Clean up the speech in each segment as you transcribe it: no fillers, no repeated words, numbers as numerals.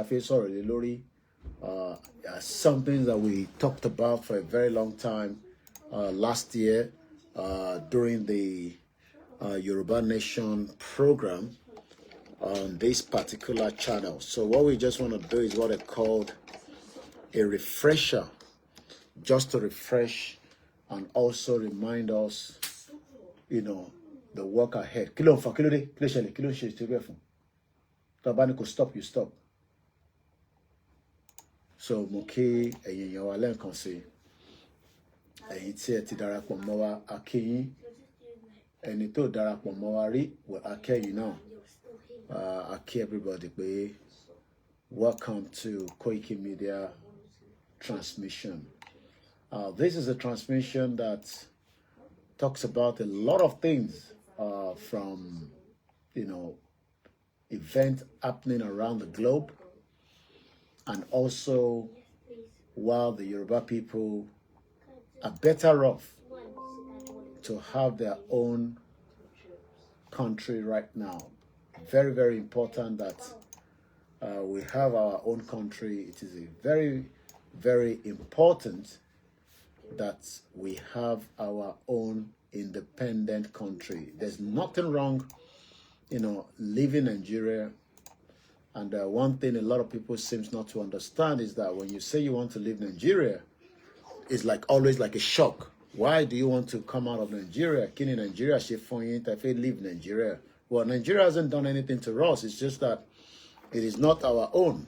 Orileede Lori, something that we talked about for a very long time last year during the Yoruba Nation program on this particular channel. So what we just want to do is what I called a refresher, just to refresh and also remind us, you know, the work ahead. Stop, you stop. So Moki ẹ̀yin wa lẹ́ẹ̀kan sí ẹ̀yin tí ẹ ti darapọ̀ mọ́ wa a kí yín ẹni tó darapọ̀ mọ́ wa rí a kí ẹ̀yin náà a kí everybody pé welcome to Koiki Media transmission. This is a transmission that talks about a lot of things from, you know, events happening around the globe, and also while the Yoruba people are better off to have their own country right now. Very, very important that we have our own country. It is a very, very important that we have our own independent country. There's nothing wrong, you know, leaving Nigeria. And one thing a lot of people seems not to understand is that when you say you want to leave Nigeria, it's like always like a shock. Why do you want to come out of Nigeria? Can Nigeria leave Nigeria? Well, Nigeria hasn't done anything to us. It's just that it is not our own.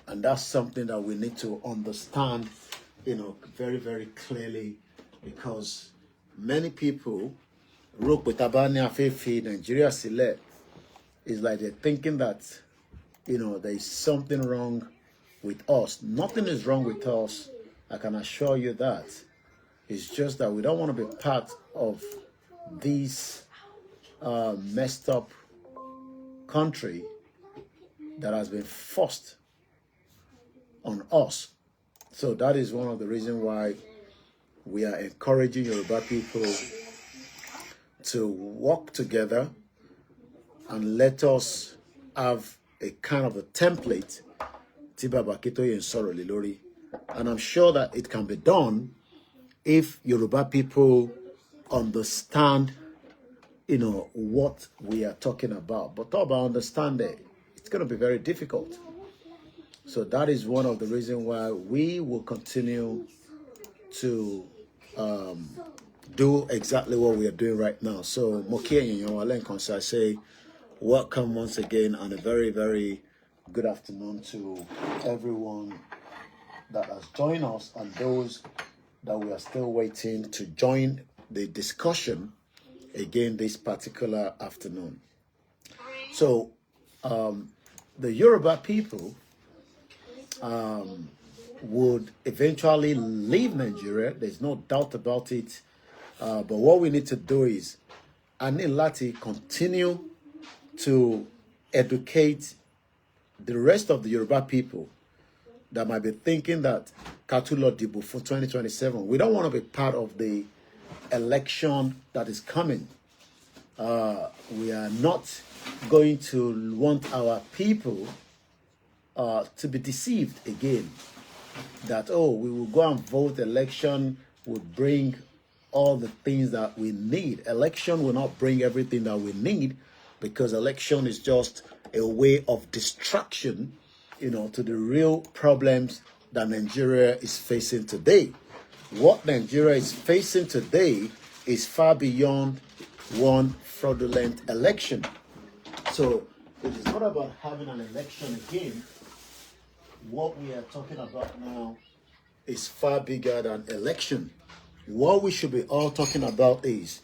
And that's something that we need to understand, you know, very, very clearly, because many people Nigeria select is like they're thinking that, you know, there is something wrong with us. Nothing is wrong with us. I can assure you that. It's just that we don't want to be part of this messed up country that has been forced on us. So that is one of the reasons why we are encouraging Yoruba people to work together and let us have a kind of a template, and I'm sure that it can be done if Yoruba people understand, you know, what we are talking about. But talk about understanding, it's going to be very difficult. So that is one of the reasons why we will continue to do exactly what we are doing right now. So I say welcome once again and a very, very good afternoon to everyone that has joined us and those that we are still waiting to join the discussion again this particular afternoon. So the Yoruba people would eventually leave Nigeria. There's no doubt about it. But what we need to do is, Anilati continue to educate the rest of the Yoruba people that might be thinking that Katulo Dibu for 2027. We don't want to be part of the election that is coming. We are not going to want our people to be deceived again. That, oh, we will go and vote, election would bring all the things that we need. Election will not bring everything that we need, because election is just a way of distraction, you know, to the real problems that Nigeria is facing today. What Nigeria is facing today is far beyond one fraudulent election. So it is not about having an election again. What we are talking about now is far bigger than election. What we should be all talking about is,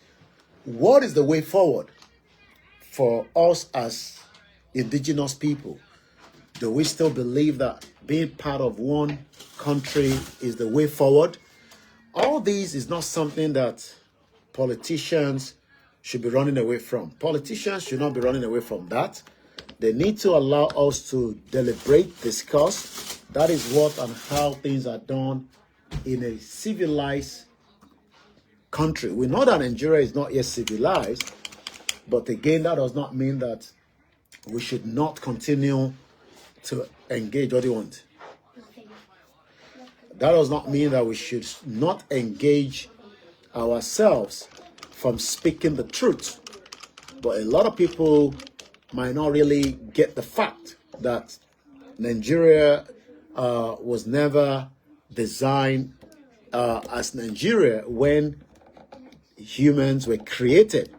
what is the way forward for us as indigenous people? Do we still believe that being part of one country is the way forward? All these is not something that politicians should be running away from. Politicians should not be running away from that. They need to allow us to deliberate, discuss. That is what and how things are done in a civilized country. We know that Nigeria is not yet civilized, but again, that does not mean that we should not continue to engage. What do you want? That does not mean that we should not engage ourselves from speaking the truth. But a lot of people might not really get the fact that Nigeria was never designed as Nigeria when humans were created.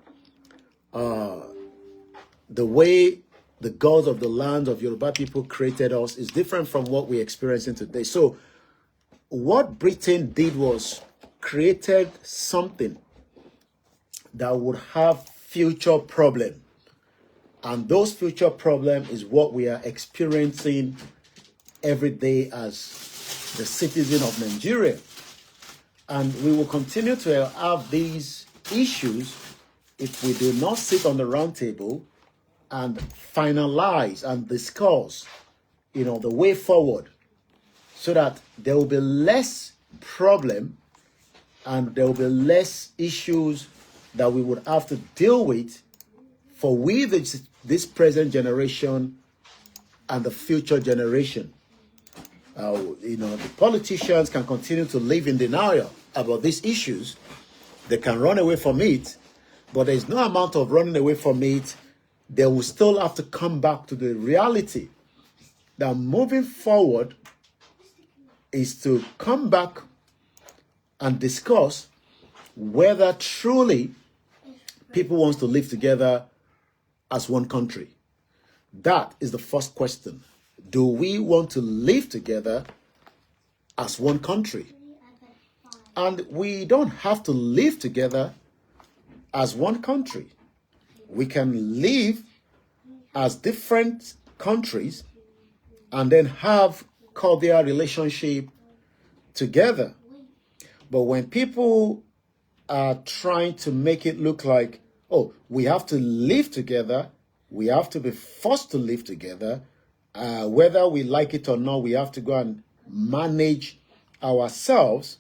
The way the gods of the land of Yoruba people created us is different from what we're experiencing today. So what Britain did was created something that would have future problem. And those future problem is what we are experiencing every day as the citizen of Nigeria. And we will continue to have these issues if we do not sit on the round table and finalize and discuss, the way forward, so that there will be less problem and there will be less issues that we would have to deal with for this present generation and the future generation. The politicians can continue to live in denial about these issues. They can run away from it, but there is no amount of running away from it. They will still have to come back to the reality that moving forward is to come back and discuss whether truly people want to live together as one country. That is the first question. Do we want to live together as one country? And we don't have to live together as one country. We can live as different countries and then have cordial relationship together. But when people are trying to make it look like, oh, we have to live together, we have to be forced to live together, whether we like it or not, we have to go and manage ourselves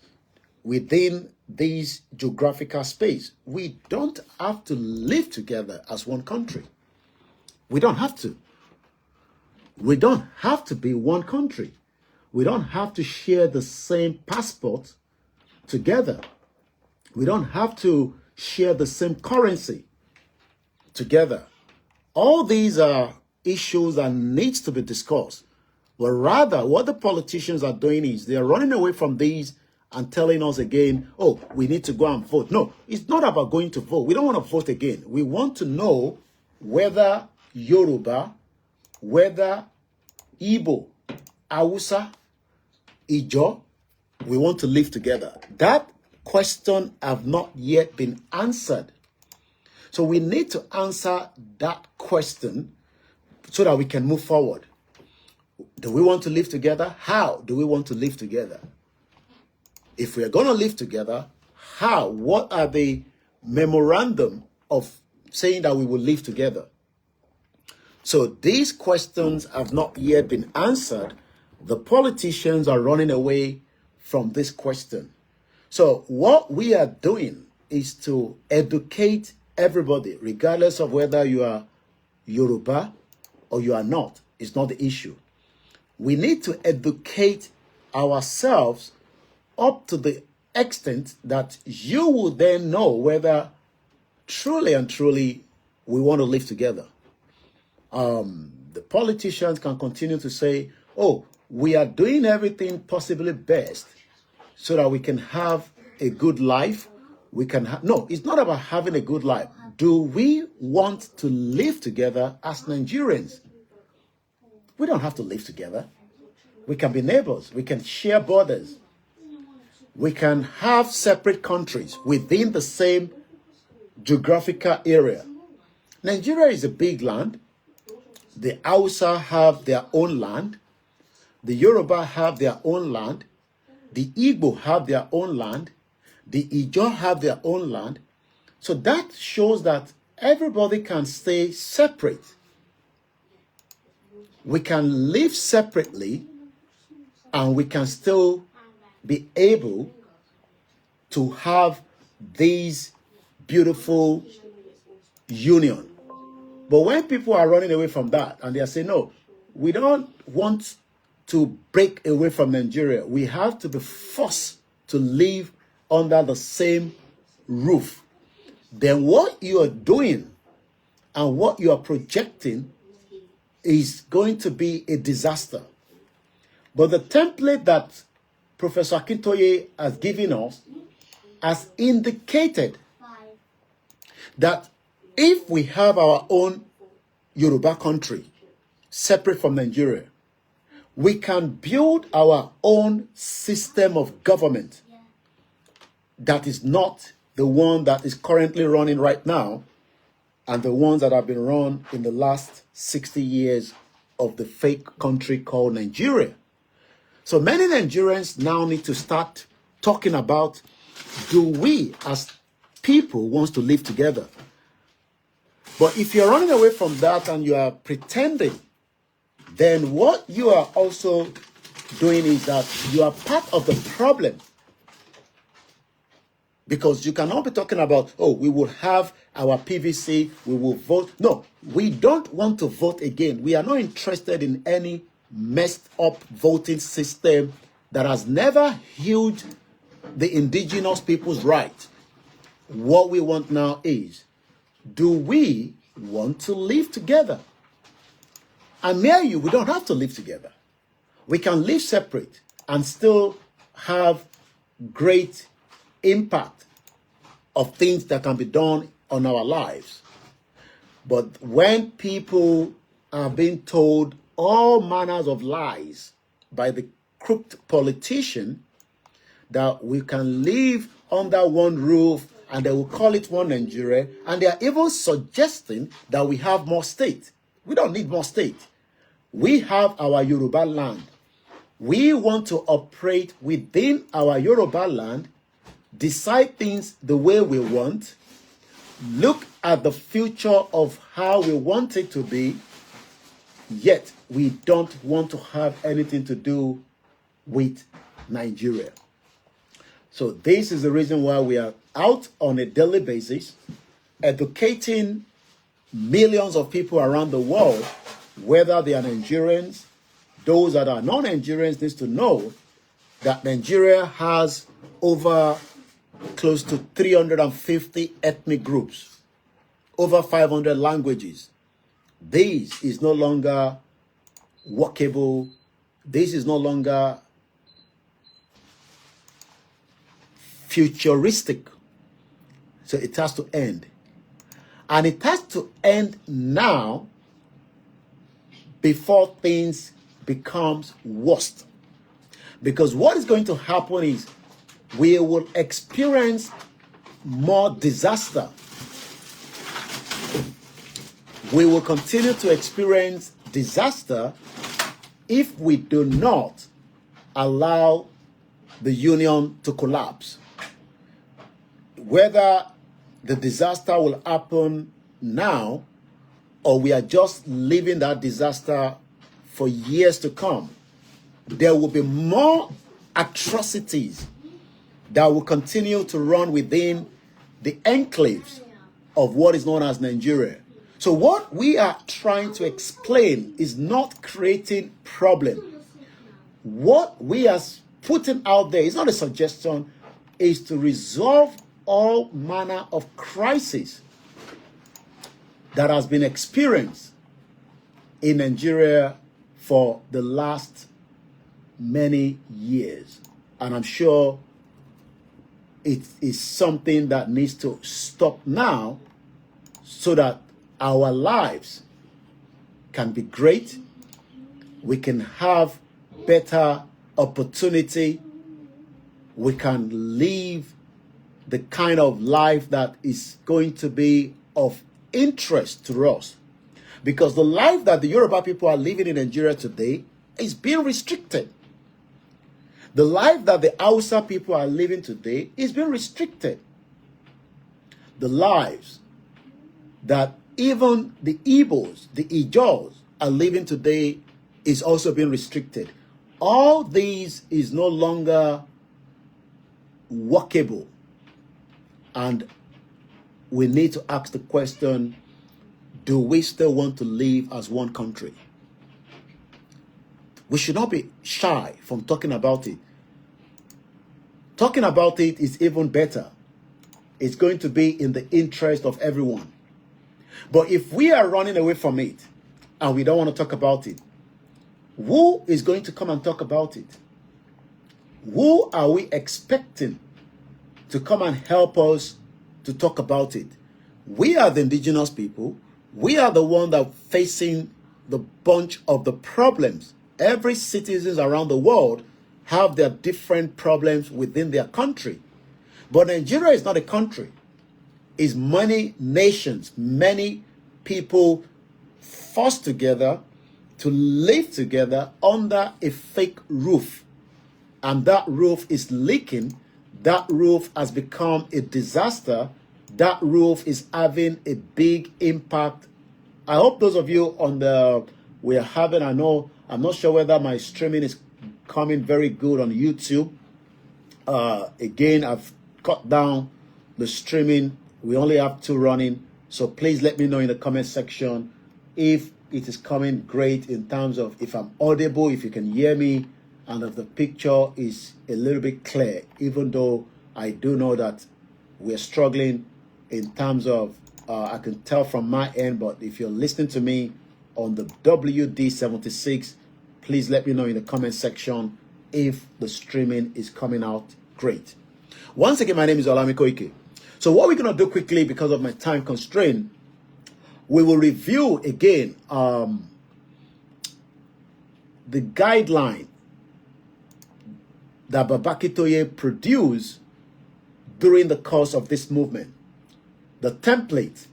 within this geographical space. We don't have to live together as one country. We don't have to. We don't have to be one country. We don't have to share the same passport together. We don't have to share the same currency together. All these are issues that needs to be discussed. But rather, what the politicians are doing is they are running away from these and telling us again, oh, we need to go and vote. No, it's not about going to vote. We don't want to vote again. We want to know whether Yoruba, whether Igbo, Hausa, Ijo, we want to live together. That question have not yet been answered. So we need to answer that question so that we can move forward. Do we want to live together? How do we want to live together? If we are going to live together, how? What are the memorandum of saying that we will live together? So these questions have not yet been answered. The politicians are running away from this question. So what we are doing is to educate everybody, regardless of whether you are Yoruba or you are not. It's not the issue. We need to educate ourselves up to the extent that you will then know whether truly and truly we want to live together. The politicians can continue to say, oh, we are doing everything possibly best so that we can have a good life. No, it's not about having a good life. Do we want to live together as Nigerians? We don't have to live together. We can be neighbors. We can share borders. We can have separate countries within the same geographical area. Nigeria is a big land. The Hausa have their own land. The Yoruba have their own land. The Igbo have their own land. The Ijo have their own land. So that shows that everybody can stay separate. We can live separately and we can still be able to have these beautiful union. But when people are running away from that and they are saying, no, we don't want to break away from Nigeria. We have to be forced to live under the same roof. Then what you are doing and what you are projecting is going to be a disaster. But the template that Professor Akintoye has given us has indicated that if we have our own Yoruba country, separate from Nigeria, we can build our own system of government that is not the one that is currently running right now and the ones that have been run in the last 60 years of the fake country called Nigeria. So many Nigerians now need to start talking about, do we as people want to live together? But if you're running away from that and you are pretending, then what you are also doing is that you are part of the problem. Because you cannot be talking about, oh, we will have our PVC, we will vote. No, we don't want to vote again. We are not interested in any messed up voting system that has never healed the indigenous people's right. What we want now is, do we want to live together? And near you, we don't have to live together. We can live separate and still have great impact of things that can be done on our lives. But when people are being told all manners of lies by the crooked politician that we can live under one roof and they will call it one Nigeria, and they are even suggesting that we have more state. We don't need more state. We have our Yoruba land. We want to operate within our Yoruba land, decide things the way we want, look at the future of how we want it to be, yet we don't want to have anything to do with Nigeria. So this is the reason why we are out on a daily basis, educating millions of people around the world, whether they are Nigerians, those that are non-Nigerians needs to know that Nigeria has over close to 350 ethnic groups, over 500 languages. This is no longer workable. This is no longer futuristic. So it has to end. And it has to end now before things becomes worse. Because what is going to happen is we will experience more disaster. We will continue to experience disaster if we do not allow the union to collapse. Whether the disaster will happen now or we are just leaving that disaster for years to come, there will be more atrocities that will continue to run within the enclaves of what is known as Nigeria. So what we are trying to explain is not creating problem. What we are putting out there is not a suggestion, is to resolve all manner of crisis that has been experienced in Nigeria for the last many years. And I'm sure it is something that needs to stop now so that our lives can be great. We can have better opportunity. We can live the kind of life that is going to be of interest to us. Because the life that the Yoruba people are living in Nigeria today is being restricted. The life that the Hausa people are living today is being restricted. The lives that even the Igbos, the Ijaws are living today is also being restricted. All these is no longer workable. And we need to ask the question, do we still want to live as one country? We should not be shy from talking about it. Talking about it is even better. It's going to be in the interest of everyone. But if we are running away from it and we don't want to talk about it, who is going to come and talk about it? Who are we expecting to come and help us to talk about it? We are the indigenous people. We are the one that are facing the bunch of the problems. Every citizens around the world have their different problems within their country. But Nigeria is not a country. It's many nations, many people forced together to live together under a fake roof. And that roof is leaking. That roof has become a disaster. That roof is having a big impact. I hope those of you on the, we're having, I know, I'm not sure whether my streaming is coming very good on YouTube. Again, I've cut down the streaming. We only have 2 running. So please let me know in the comment section if it is coming great in terms of if I'm audible, if you can hear me, and if the picture is a little bit clear, even though I do know that we're struggling in terms of, I can tell from my end, but if you're listening to me on the WD76, please let me know in the comment section if the streaming is coming out great. Once again, my name is Olamide. So what we're going to do quickly, because of my time constraint, we will review again the guideline that Baba Akintoye produced during the course of this movement. The template,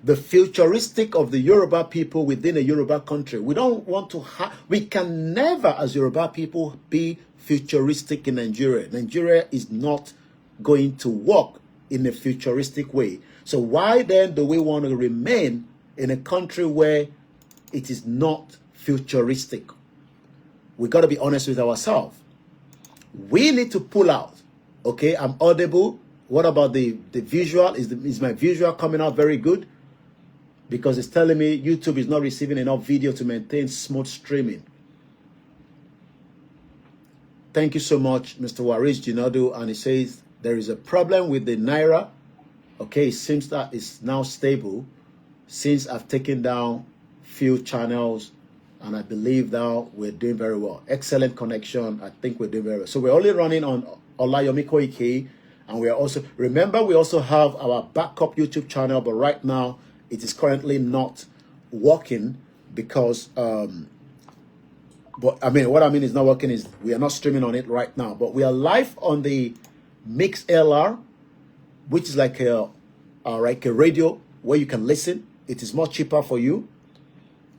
the futuristic of the Yoruba people within a Yoruba country. We don't want to we can never, as Yoruba people, be futuristic in Nigeria. Nigeria is not going to work in a futuristic way. So why then do we want to remain in a country where it is not futuristic? We got to be honest with ourselves. We need to pull out. Okay, I'm audible. What about the visual? Is my visual coming out very good? Because it's telling me YouTube is not receiving enough video to maintain smooth streaming. Thank you so much, Mr. Waris Jinadu. And he says there is a problem with the Naira. Okay, it seems that it's now stable since I've taken down few channels, and I believe now we're doing very well. Excellent connection. I think we're doing very well. So we're only running on Olayomi Koike, and we are also, remember, we also have our backup YouTube channel, but right now it is currently not working because, but I mean, what I mean is not working is we are not streaming on it right now, but we are live on the MixLR, which is like a radio where you can listen. It is much cheaper for you.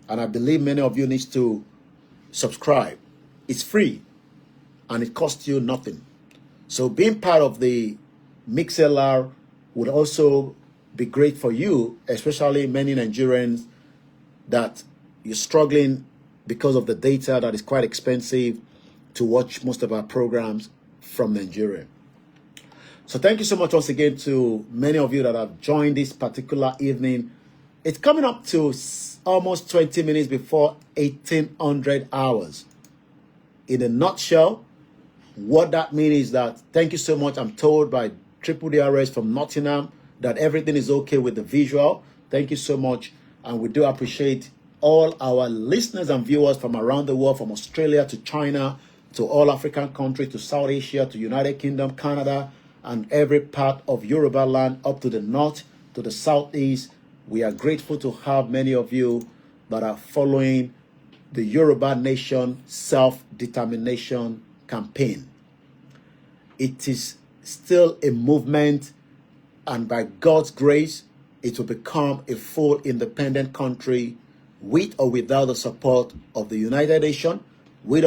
And I believe many of you need to subscribe. It's free and it costs you nothing. So being part of the MixLR would also be great for you, especially many Nigerians that you're struggling because of the data that is quite expensive to watch most of our programs from Nigeria. So thank you so much once again to many of you that have joined this particular evening. It's coming up to almost 20 minutes before 1800 hours. In a nutshell, what that means is that, thank you so much. I'm told by Triple DRS from Nottingham that everything is okay with the visual. Thank you so much. And we do appreciate all our listeners and viewers from around the world, from Australia to China, to all African countries, to South Asia, to United Kingdom, Canada, and every part of Yoruba land up to the north, to the southeast. We are grateful to have many of you that are following the Yoruba Nation self-determination campaign. It is still a movement, and by God's grace, it will become a full independent country with or without the support of the United Nations, with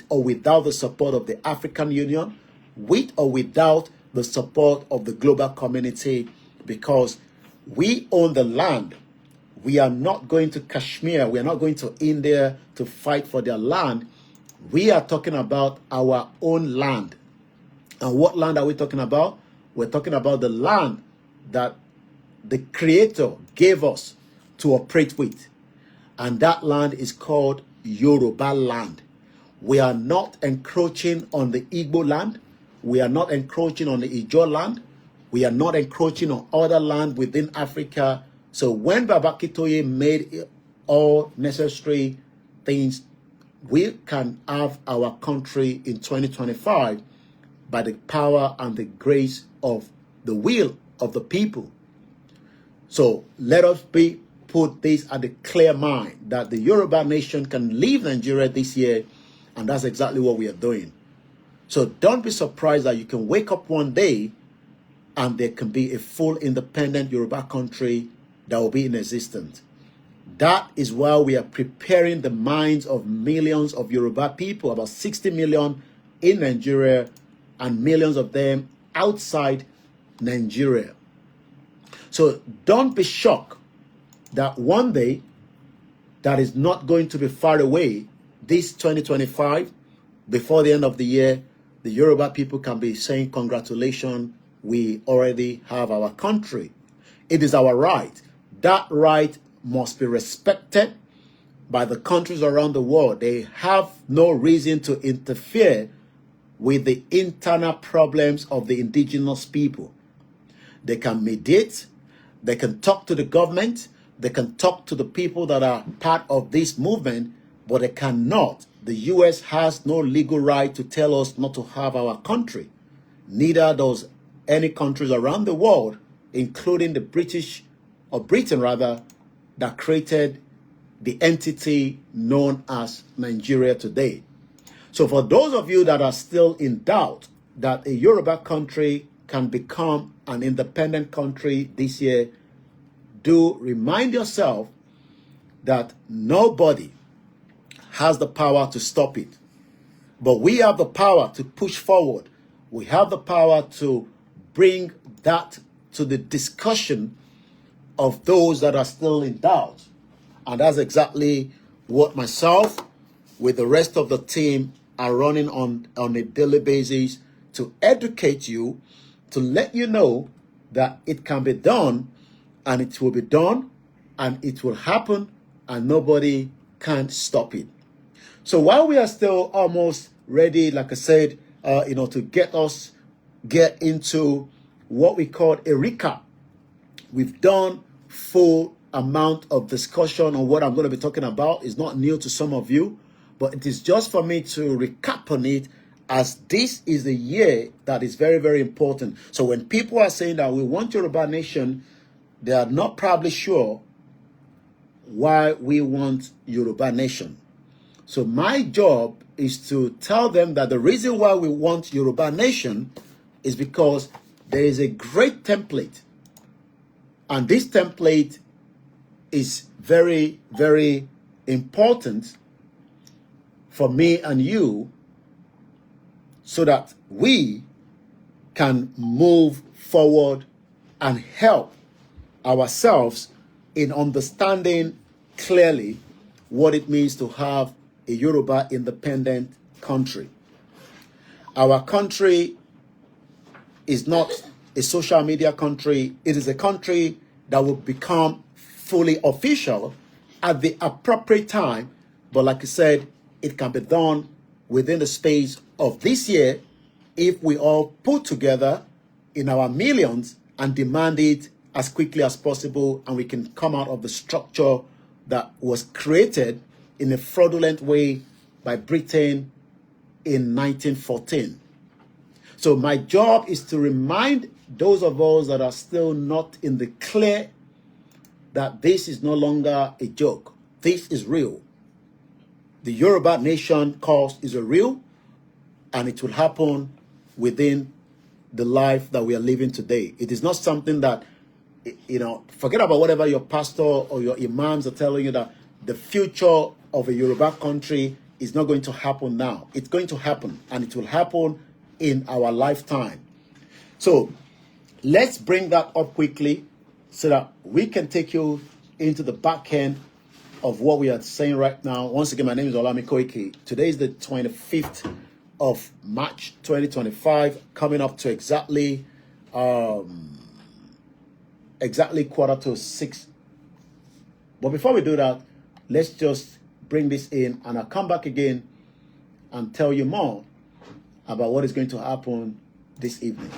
or without the support of the African Union, with or without the support of the global community, because we own the land. We are not going to Kashmir. We are not going to India to fight for their land. We are talking about our own land. And what land are we talking about? We're talking about the land that the Creator gave us to operate with. And that land is called Yoruba land. We are not encroaching on the Igbo land. We are not encroaching on the Ijaw land. We are not encroaching on other land within Africa. So when Baba Akintoye made all necessary things, we can have our country in 2025 by the power and the grace of the will of the people. So let us put this at the clear mind that the Yoruba nation can leave Nigeria this year, and that's exactly what we are doing. So don't be surprised that you can wake up one day and there can be a full independent Yoruba country that will be in existence. That is why we are preparing the minds of millions of Yoruba people, about 60 million in Nigeria and millions of them outside Nigeria. So don't be shocked that one day, that is not going to be far away, this 2025, before the end of the year, the Yoruba people can be saying, congratulations, we already have our country. It is our right. That right must be respected by the countries around the world. They have no reason to interfere with the internal problems of the indigenous people. They can mediate, they can talk to the government, they can talk to the people that are part of this movement, but they cannot. The US has no legal right to tell us not to have our country. Neither does any countries around the world, including the British, or Britain rather, that created the entity known as Nigeria today. So for those of you that are still in doubt that a Yoruba country can become an independent country this year, do remind yourself that nobody has the power to stop it. But we have the power to push forward. We have the power to bring that to the discussion of those that are still in doubt. And that's exactly what myself, with the rest of the team, are running on a daily basis to educate you, to let you know that it can be done, and it will be done, and it will happen, and nobody can stop it. So while we are still almost ready, like I said, to get into what we call a recap. We've done full amount of discussion on what I'm going to be talking about. It's not new to some of you, but it is just for me to recap on it, as this is a year that is very, very important. So when people are saying that we want Yoruba nation, they are not probably sure why we want Yoruba nation. So my job is to tell them that the reason why we want Yoruba nation is because there is a great template. And this template is very, very important for me and you, so that we can move forward and help ourselves in understanding clearly what it means to have a Yoruba independent country. Our country is not a social media country. It is a country that will become fully official at the appropriate time. But like I said, it can be done within the space of this year if we all put together in our millions and demand it as quickly as possible, and we can come out of the structure that was created in a fraudulent way by Britain in 1914. So my job is to remind those of us that are still not in the clear that this is no longer a joke. This is real. The Yoruba nation cause is a real, and it will happen within the life that we are living today. It is not something that, forget about whatever your pastor or your imams are telling you, that the future of a Yoruba country is not going to happen now. It's going to happen, and it will happen in our lifetime. So let's bring that up quickly so that we can take you into the back end of what we are saying right now. Once again, my name is Olami Koike. Today is the 25th of March 2025, coming up to exactly 5:45. But before we do that, let's just bring this in, and I'll come back again and tell you more about what is going to happen this evening.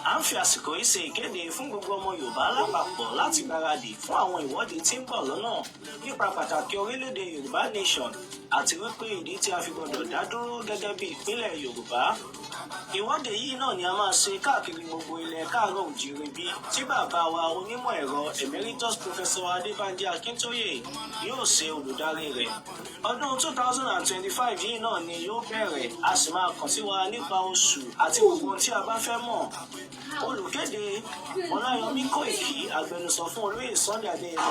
À ń fi àsìkò yìí ṣe ìkéde fún gbogbo ọmọ Yorùbá lápapọ̀ láti gbáradì fún àwọn ìwọ́de tí ń bọ̀ lọ́nà nípa pàtàkì orílẹ̀-èdè Yorùbá Nation àti wípé ìdí tí a fi gbọdọ̀ dá dúró gẹ́gẹ́ bí ìpínlẹ̀ Yorùbá. Ìwọ́de yìí náà ni a máa ṣe káàkiri gbogbo ilẹ̀ káàárọ̀ òjìrè bí tí bàbá wa onímọ̀ ẹ̀rọ Emeritus Professor Adebanji Akintoye yóò ṣe olùdarí rẹ̀. Ọdún 2025 yìí náà ni yóò bẹ̀rẹ̀, a sì máa kàn sí wa nípa oṣù àti gbogbo tí a bá fẹ́ mọ̀. Olùkéde Ọláyọmí Kóìkì, agbẹnusọ fún olóyè Sunday Adéyẹmọ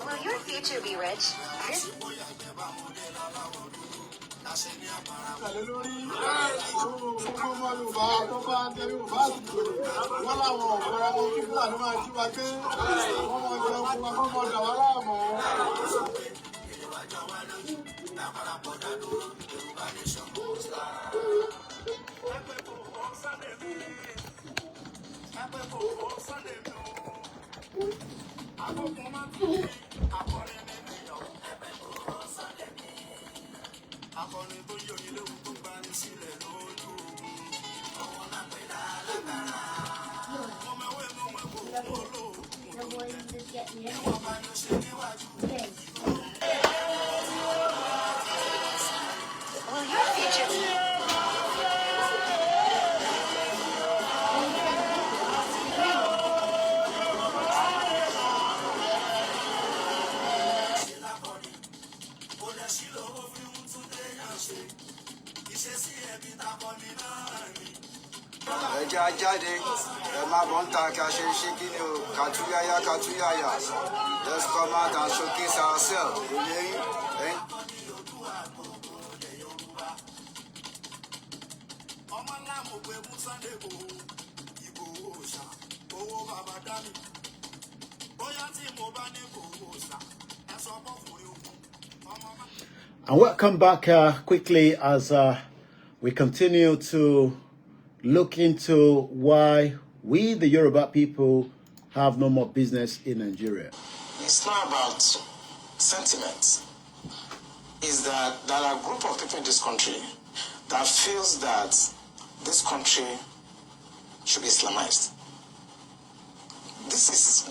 Will your future be rich? Let's come out and showcase ourselves. And welcome back quickly as we continue to look into why we, the Yoruba people, have no more business in Nigeria. It's not about sentiment. It's that there are a group of people in this country that feels that this country should be Islamized. This is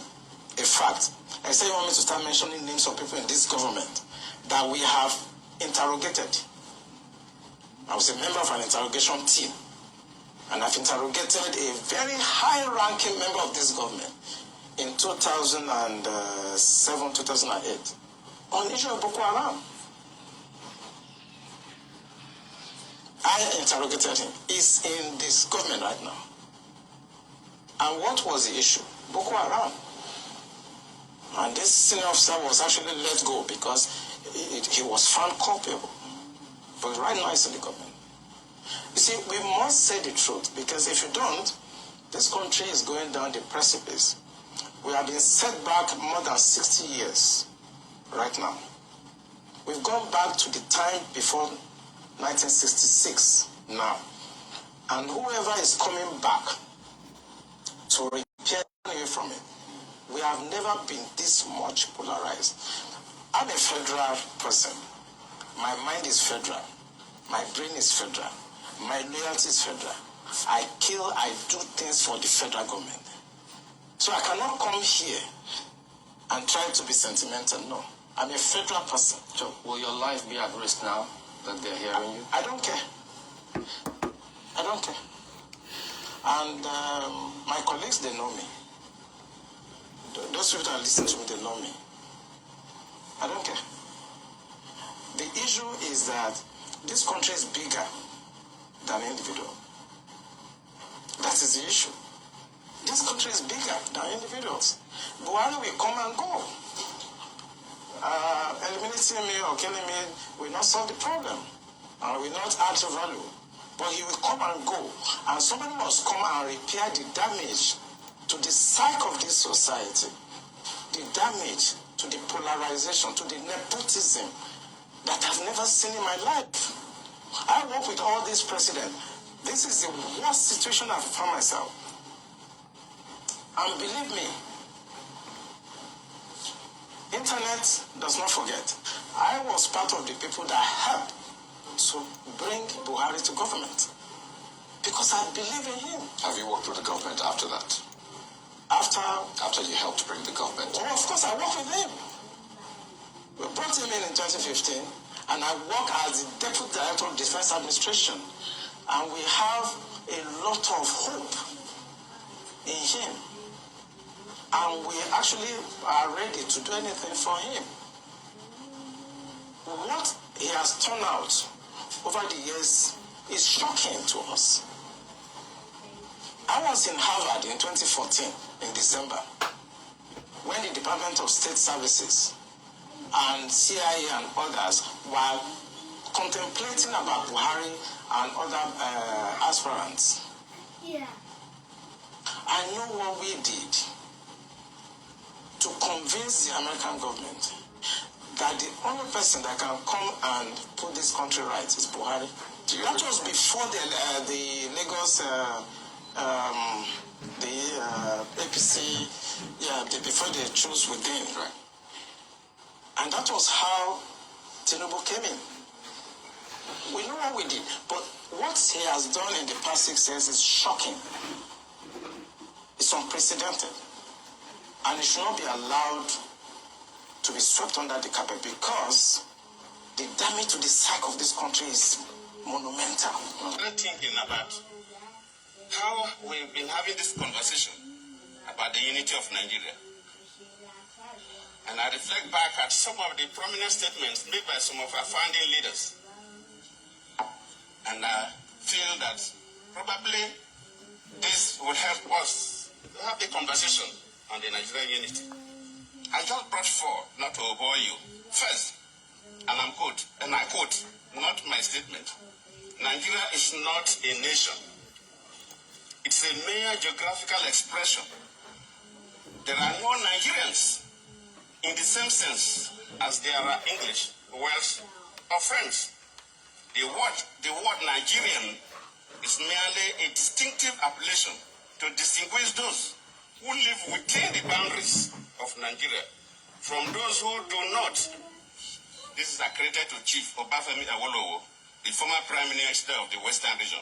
a fact. I say you want me to start mentioning names of people in this government that we have interrogated. I was a member of an interrogation team, and I've interrogated a very high-ranking member of this government in 2007, 2008 on the issue of Boko Haram. I interrogated him. He's in this government right now. And what was the issue? Boko Haram. And this senior officer was actually let go because he was found culpable. But right now he's in the government. You see, we must say the truth, because if you don't, this country is going down the precipice. We have been set back more than 60 years right now. We've gone back to the time before 1966 now. And whoever is coming back to repair away from it, we have never been this much polarized. I'm a federal person. My mind is federal. My brain is federal. My loyalty is federal. I do things for the federal government. So I cannot come here and try to be sentimental. No. I'm a federal person. So will your life be at risk now that they're hearing you? I don't care. I don't care. And my colleagues, they know me. Those people that listen to me, they know me. I don't care. The issue is that this country is bigger than individual. That is the issue. This country is bigger than individuals. Buhari will come and go. Eliminating me or killing me will not solve the problem. Will not add value. But he will come and go. And somebody must come and repair the damage to the psyche of this society. The damage to the polarization, to the nepotism that I've never seen in my life. I work with all these presidents. This is the worst situation I've found myself. And believe me, internet does not forget. I was part of the people that helped to bring Buhari to government because I believe in him. Have you worked with the government after that? After you helped bring the government? Oh, of course, I worked with him. We brought him in 2015, and I work as the Deputy Director of Defense Administration. And we have a lot of hope in him. And we actually are ready to do anything for him. What he has turned out over the years is shocking to us. I was in Harvard in 2014, in December, when the Department of State Services and CIA and others were contemplating about Buhari and other aspirants. Yeah. I know what we did to convince the American government that the only person that can come and put this country right is Buhari. That was before the Lagos, APC, before they chose within, right? And that was how Tinubu came in. We know what we did, but what he has done in the past 6 years is shocking. It's unprecedented. And it should not be allowed to be swept under the carpet because the damage to the psyche of this country is monumental. I'm thinking about how we've been having this conversation about the unity of Nigeria. And I reflect back at some of the prominent statements made by some of our founding leaders. And I feel that probably this will help us to have a conversation on the Nigerian unity. I just brought four, not to bore you. First, and I quote, not my statement. Nigeria is not a nation. It's a mere geographical expression. There are no Nigerians in the same sense as there are English, Welsh, or French. The word Nigerian is merely a distinctive appellation to distinguish those who live within the boundaries of Nigeria from those who do not. This is accredited to Chief Obafemi Awolowo, the former Prime Minister of the Western region.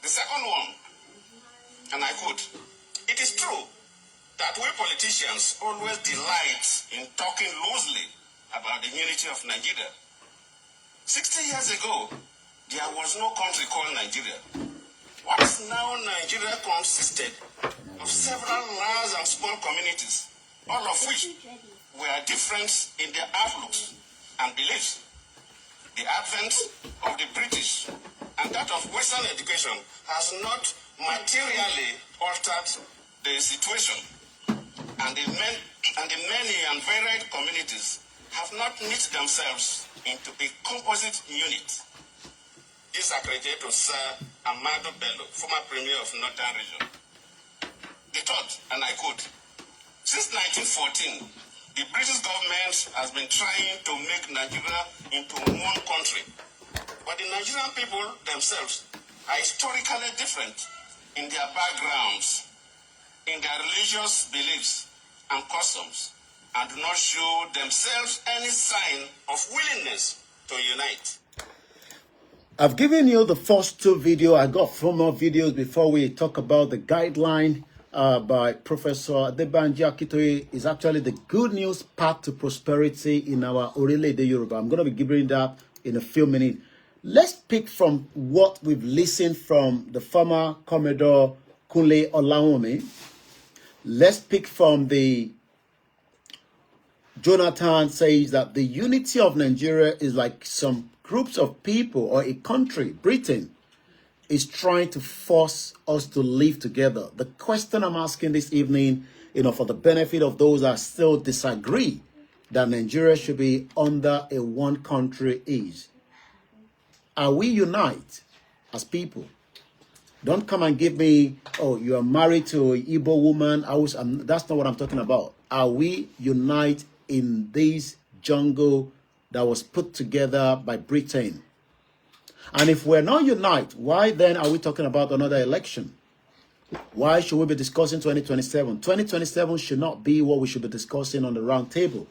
The second one, and I quote, "It is true that we politicians always delight in talking loosely about the unity of Nigeria. 60 years ago, there was no country called Nigeria. What is now Nigeria consisted of several large and small communities, all of which were different in their outlooks and beliefs. The advent of the British and that of Western education has not materially altered the situation, and the many and varied communities have not knit themselves into a composite unit." This accredited to Sir Amado Bello, former Premier of Northern Region. The third, and I quote, "Since 1914, the British government has been trying to make Nigeria into one country. But the Nigerian people themselves are historically different in their backgrounds, in their religious beliefs and customs, and do not show themselves any sign of willingness to unite." I've given you the first two videos. I got 4 more videos before we talk about the guideline by Professor Adebanji Akintoye. Is actually the good news path to prosperity in our Orileede Yoruba. I'm going to be giving that in a few minutes. Let's pick from what we've listened from the former Commodore Kunle Olawumi. Let's pick from the Jonathan says that the unity of Nigeria is like some groups of people or a country, Britain, is trying to force us to live together. The question I'm asking this evening, for the benefit of those that still disagree that Nigeria should be under a one country is, are we unite as people? Don't come and give me, oh, you are married to an Igbo woman. That's not what I'm talking about. Are we unite in this jungle that was put together by Britain? And if we're not unite, why then are we talking about another election? Why should we be discussing 2027? 2027 should not be what we should be discussing on the round table.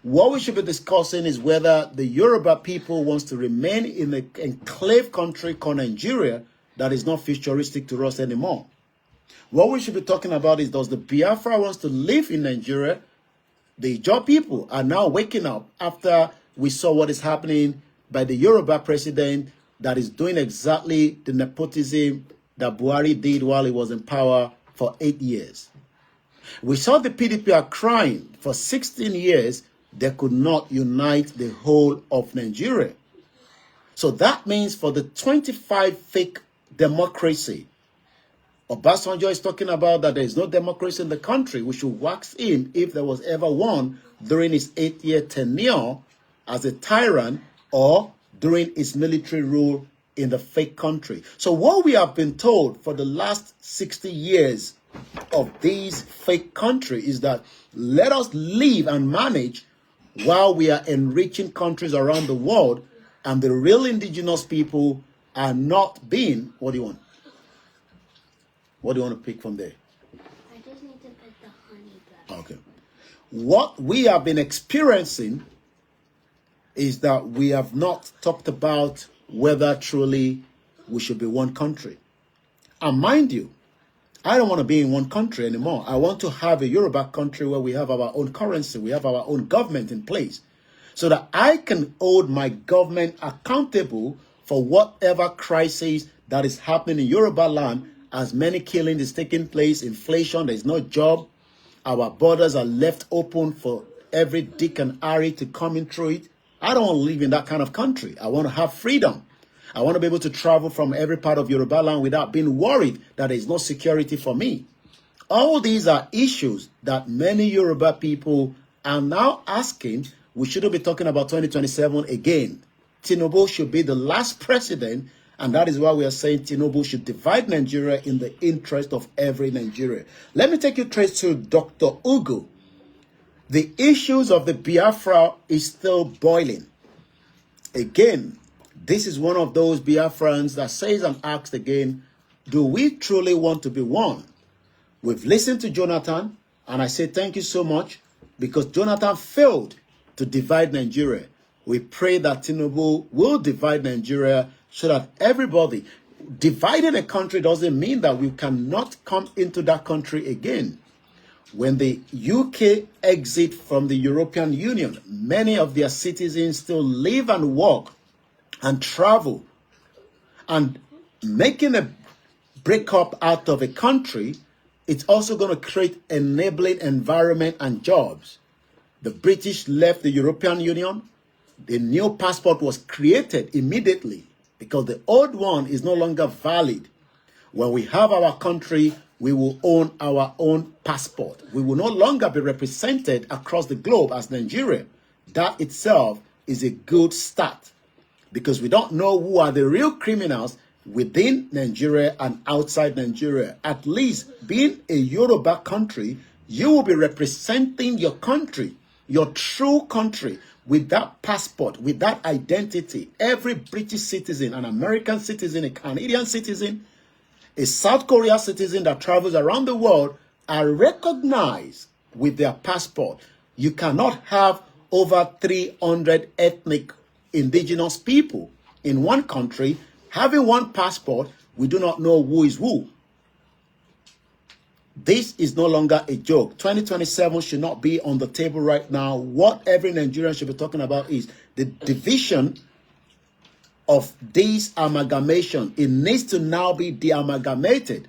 What we should be discussing is whether the Yoruba people wants to remain in an enclave country called Nigeria that is not futuristic to us anymore. What we should be talking about is, does the Biafra wants to live in Nigeria? The Ijaw people are now waking up after we saw what is happening by the Yoruba president that is doing exactly the nepotism that Buhari did while he was in power for 8 years. We saw the PDP are crying for 16 years. They could not unite the whole of Nigeria. So that means for the 25 fake democracy, Obasanjo is talking about that there is no democracy in the country. We should wax him if there was ever one during his 8-year tenure as a tyrant or during his military rule in the fake country. So what we have been told for the last 60 years of these fake country is that let us live and manage while we are enriching countries around the world, and the real indigenous people are not being, what do you want? What do you want to pick from there? I just need to put the honey back. Okay. What we have been experiencing is that we have not talked about whether truly we should be one country. And mind you, I don't want to be in one country anymore. I want to have a Yoruba country where we have our own currency, we have our own government in place, so that I can hold my government accountable for whatever crisis that is happening in Yoruba land, as many killings is taking place, inflation, there is no job, our borders are left open for every Dick and Harry to come in through it. I don't want to live in that kind of country. I want to have freedom. I want to be able to travel from every part of Yoruba land without being worried that there is no security for me. All these are issues that many Yoruba people are now asking. We shouldn't be talking about 2027 again. Tinubu should be the last president, and that is why we are saying Tinubu should divide Nigeria in the interest of every Nigerian. Let me take you straight to Dr. Ugu. The issues of the Biafra is still boiling. Again, this is one of those Biafrans that says and asks again, do we truly want to be one? We've listened to Jonathan, and I say thank you so much, because Jonathan failed to divide Nigeria. We pray that Tinubu will divide Nigeria so that everybody, dividing a country doesn't mean that we cannot come into that country again. When the UK exit from the European Union, many of their citizens still live and work and travel, and making a breakup out of a country, it's also going to create enabling environment and jobs. The British left the European Union. The new passport was created immediately because the old one is no longer valid. When we have our country, we will own our own passport. We will no longer be represented across the globe as Nigeria. That itself is a good start, because we don't know who are the real criminals within Nigeria and outside Nigeria. At least being a Yoruba country, you will be representing your country, your true country, with that passport, with that identity. Every British citizen, an American citizen, a Canadian citizen, a South Korea citizen that travels around the world are recognized with their passport. You cannot have over 300 ethnic indigenous people in one country having one passport. We do not know who is who. This is no longer a joke. 2027 should not be on the table right now. What every Nigerian should be talking about is the division of this amalgamation. It needs to now be de-amalgamated.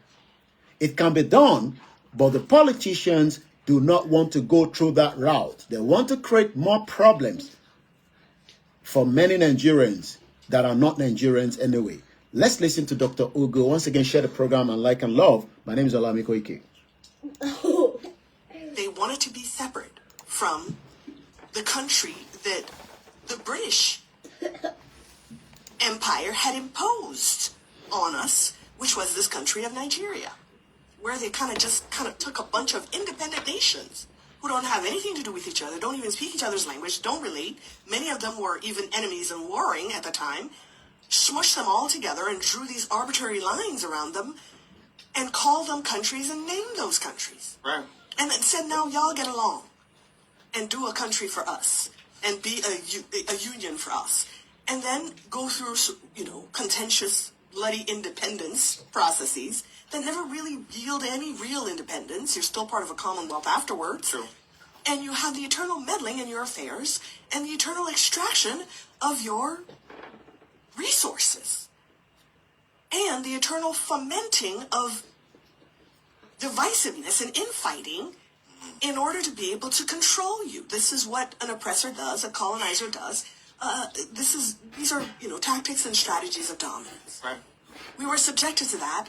It can be done, but the politicians do not want to go through that route. They want to create more problems for many Nigerians that are not Nigerians anyway. Let's listen to Dr. Ugo. Once again, share the program and like and love. My name is Olamiko Ike. They wanted to be separate from the country that the British Empire had imposed on us, which was this country of Nigeria, where they kind of took a bunch of independent nations who don't have anything to do with each other, don't even speak each other's language, don't relate. Many of them were even enemies and warring at the time, smushed them all together and drew these arbitrary lines around them and called them countries and named those countries. Right. And then said, now y'all get along and do a country for us and be a union for us. And then go through, contentious, bloody independence processes that never really yield any real independence. You're still part of a commonwealth afterwards. True. And you have the eternal meddling in your affairs and the eternal extraction of your resources and the eternal fomenting of divisiveness and infighting in order to be able to control you. This is what an oppressor does, a colonizer does. These are tactics and strategies of dominance. Right. We were subjected to that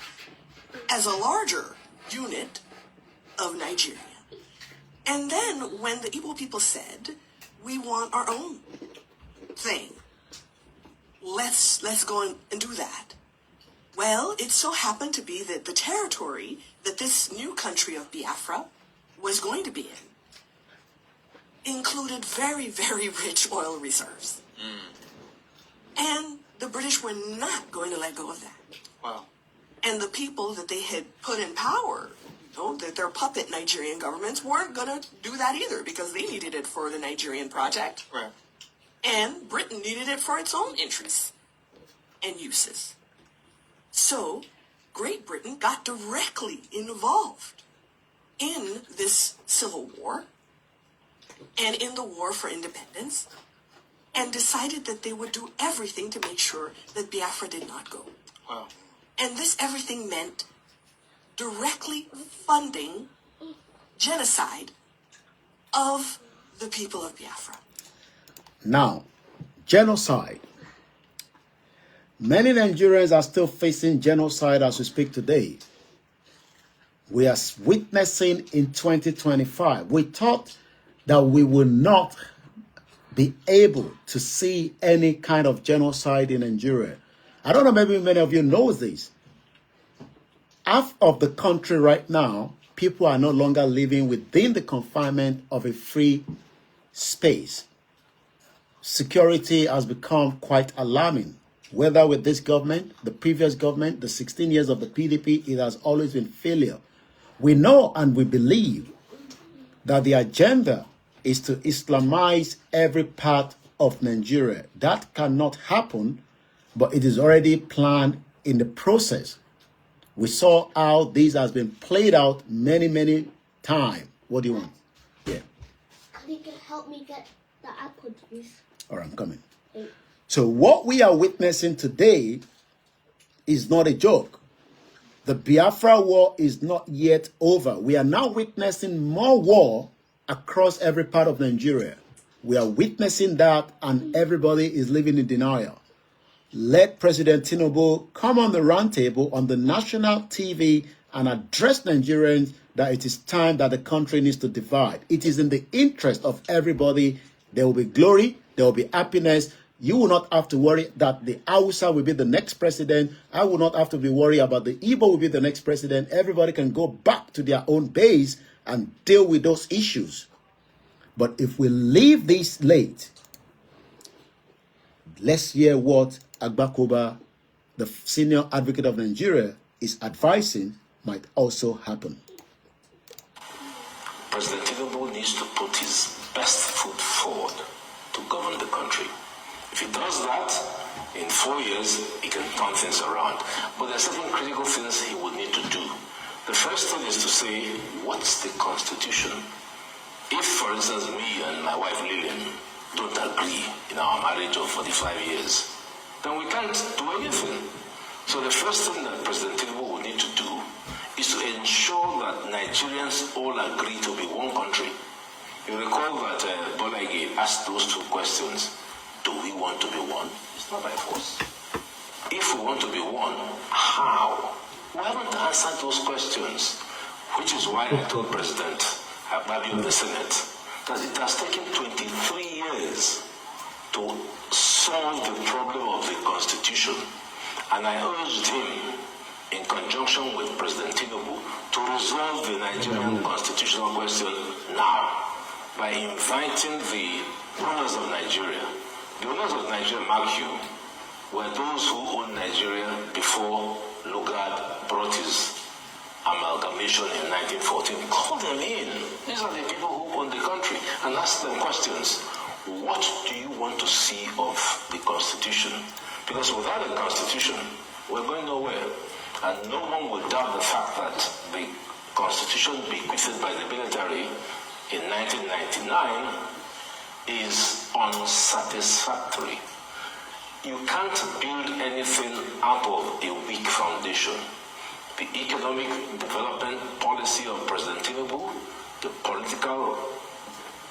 as a larger unit of Nigeria. And then when the Igbo people said, we want our own thing, let's go and do that. Well, it so happened to be that the territory that this new country of Biafra was going to be in included very, very rich oil reserves. And the British were not going to let go of that. Wow. And the people that they had put in power, that their puppet Nigerian governments weren't going to do that either because they needed it for the Nigerian project. Right. And Britain needed it for its own interests and uses. So Great Britain got directly involved in this civil war and in the war for independence and decided that they would do everything to make sure that Biafra did not go. Wow. And this everything meant directly funding genocide of the people of Biafra. Now, genocide. Many Nigerians are still facing genocide as we speak today. We are witnessing in 2025. We thought that we would not be able to see any kind of genocide in Nigeria. I don't know, maybe many of you know this. Half of the country right now, people are no longer living within the confinement of a free space. Security has become quite alarming. Whether with this government, the previous government, the 16 years of the PDP, it has always been failure. We know and we believe that the agenda is to Islamize every part of Nigeria. That cannot happen, but it is already planned in the process. We saw how this has been played out many, many times. What do you want? Yeah. Can you help me get the apple juice? All right, I'm coming. So what we are witnessing today is not a joke. The Biafra war is not yet over. We are now witnessing more war across every part of Nigeria. We are witnessing that and everybody is living in denial. Let President Tinubu come on the round table on the national TV and address Nigerians that it is time that the country needs to divide. It is in the interest of everybody. There will be glory, there will be happiness. You will not have to worry that the Hausa will be the next president. I will not have to be worried about the Igbo will be the next president. Everybody can go back to their own base and deal with those issues. But if we leave this late, let's hear what Agbakoba, the senior advocate of Nigeria, is advising might also happen. President Tinubu needs to put his best foot forward to govern the country. If he does that, in 4 years, he can turn things around. But there are certain critical things he would need to do. The first thing is to say, what's the Constitution? If, for instance, me and my wife Lillian don't agree in our marriage of 45 years, then we can't do anything. So the first thing that President Tinubu will need to do is to ensure that Nigerians all agree to be one country. You recall that Bola Ige asked those two questions. Do we want to be one? It's not by force. if we want to be one, how? We haven't answered those questions, which is why I told President Ababi of the Senate that it has taken 23 years to solve the problem of the Constitution. And I urged him, in conjunction with President Tinubu, to resolve the Nigerian constitutional question now by inviting the rulers of Nigeria. The rulers of Nigeria, mark you, were those who owned Nigeria before Lugard brought his amalgamation in 1914. Call them in. These are the people who own the country, and ask them questions. What do you want to see of the Constitution? Because without a Constitution, we're going nowhere. And no one will doubt the fact that the Constitution bequeathed by the military in 1999 is unsatisfactory. You can't build anything out of a weak foundation. The economic development policy of President Tinubu, the political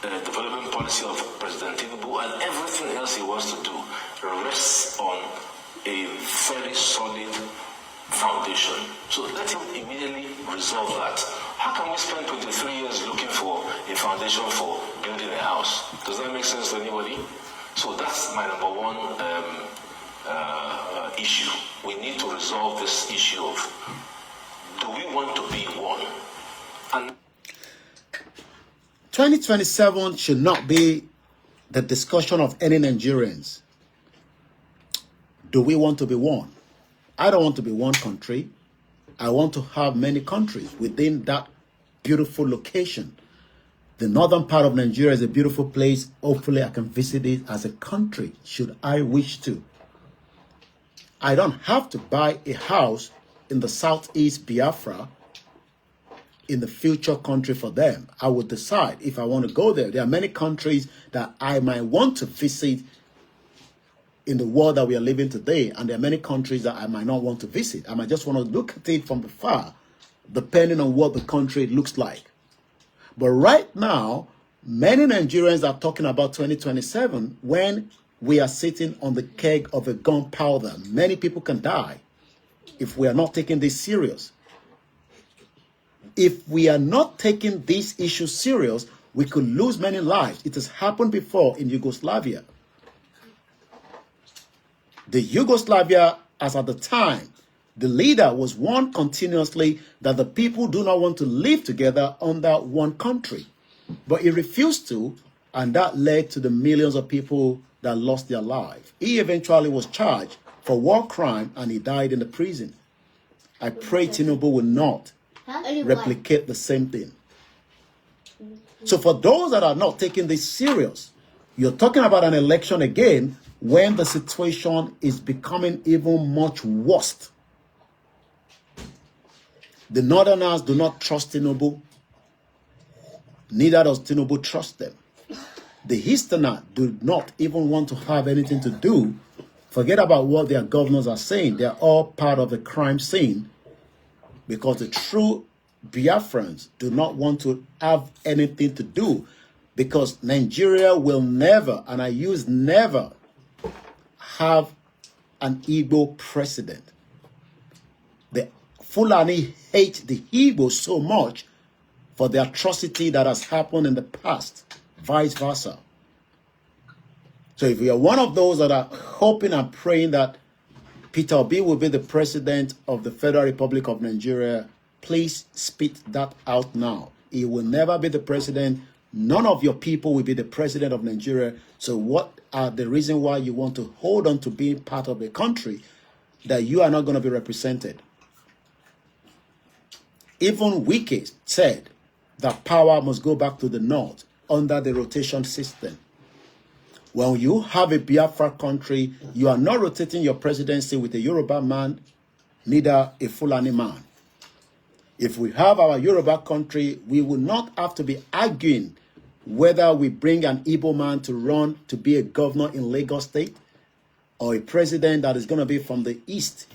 development policy of President Tinubu, and everything else he wants to do rests on a very solid foundation. So let him immediately resolve that. How can we spend 23 years looking for a foundation for building a house? Does that make sense to anybody? So that's my number one issue. We need to resolve this issue of, do we want to be one? And 2027 should not be the discussion of any Nigerians. Do we want to be one? I don't want to be one country. I want to have many countries within that beautiful location. The northern part of Nigeria is a beautiful place. Hopefully, I can visit it as a country, should I wish to. I don't have to buy a house in the southeast Biafra in the future country for them. I will decide if I want to go there. There are many countries that I might want to visit in the world that we are living today, and there are many countries that I might not want to visit. I might just want to look at it from afar, depending on what the country looks like. But right now, many Nigerians are talking about 2027 when we are sitting on the keg of a gunpowder. Many people can die if we are not taking this serious. If we are not taking these issues serious, we could lose many lives. It has happened before in Yugoslavia. The Yugoslavia, as at the time, the leader was warned continuously that the people do not want to live together under one country. But he refused to, and that led to the millions of people that lost their lives. He eventually was charged for war crime, and he died in the prison. I pray Tinubu will not replicate the same thing. So for those that are not taking this serious, you're talking about an election again when the situation is becoming even much worse. The Northerners do not trust Tinubu. Neither does Tinubu trust them. The Easterners do not even want to have anything to do. Forget about what their governors are saying. They are all part of the crime scene, because the true Biafrans do not want to have anything to do, because Nigeria will never, and I use never, have an Igbo president. The Fulani hate the Igbo so much for the atrocity that has happened in the past, vice versa. So if you are one of those that are hoping and praying that Peter Obi will be the president of the Federal Republic of Nigeria, please spit that out now. He will never be the president. None of your people will be the president of Nigeria. So what are the reasons why you want to hold on to being part of a country that you are not going to be represented? Even Wiki said that power must go back to the north under the rotation system. When you have a Biafra country, you are not rotating your presidency with a Yoruba man, neither a Fulani man. If we have our Yoruba country, we will not have to be arguing whether we bring an Igbo man to run to be a governor in Lagos State or a president that is going to be from the East.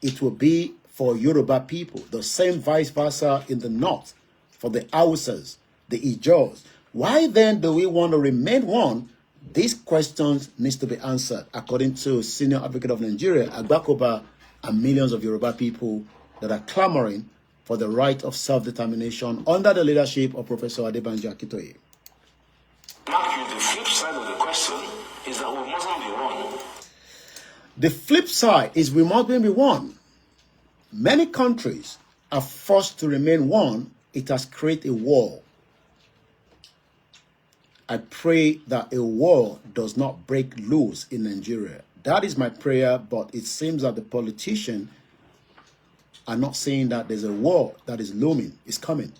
It will be for Yoruba people. The same vice versa in the North for the Hausas, the Ijos. Why then do we want to remain one These questions needs to be answered according to Senior Advocate of Nigeria, Agbakoba, and millions of Yoruba people that are clamoring for the right of self-determination under the leadership of Professor Adebanji Akintoye. Mark you, the flip side of the question is that we mustn't be won. The flip side is we mustn't be won. Many countries are forced to remain one. It has created a war. I pray that a war does not break loose in Nigeria. That is my prayer, but it seems that the politicians are not saying that there's a war that is looming, is coming.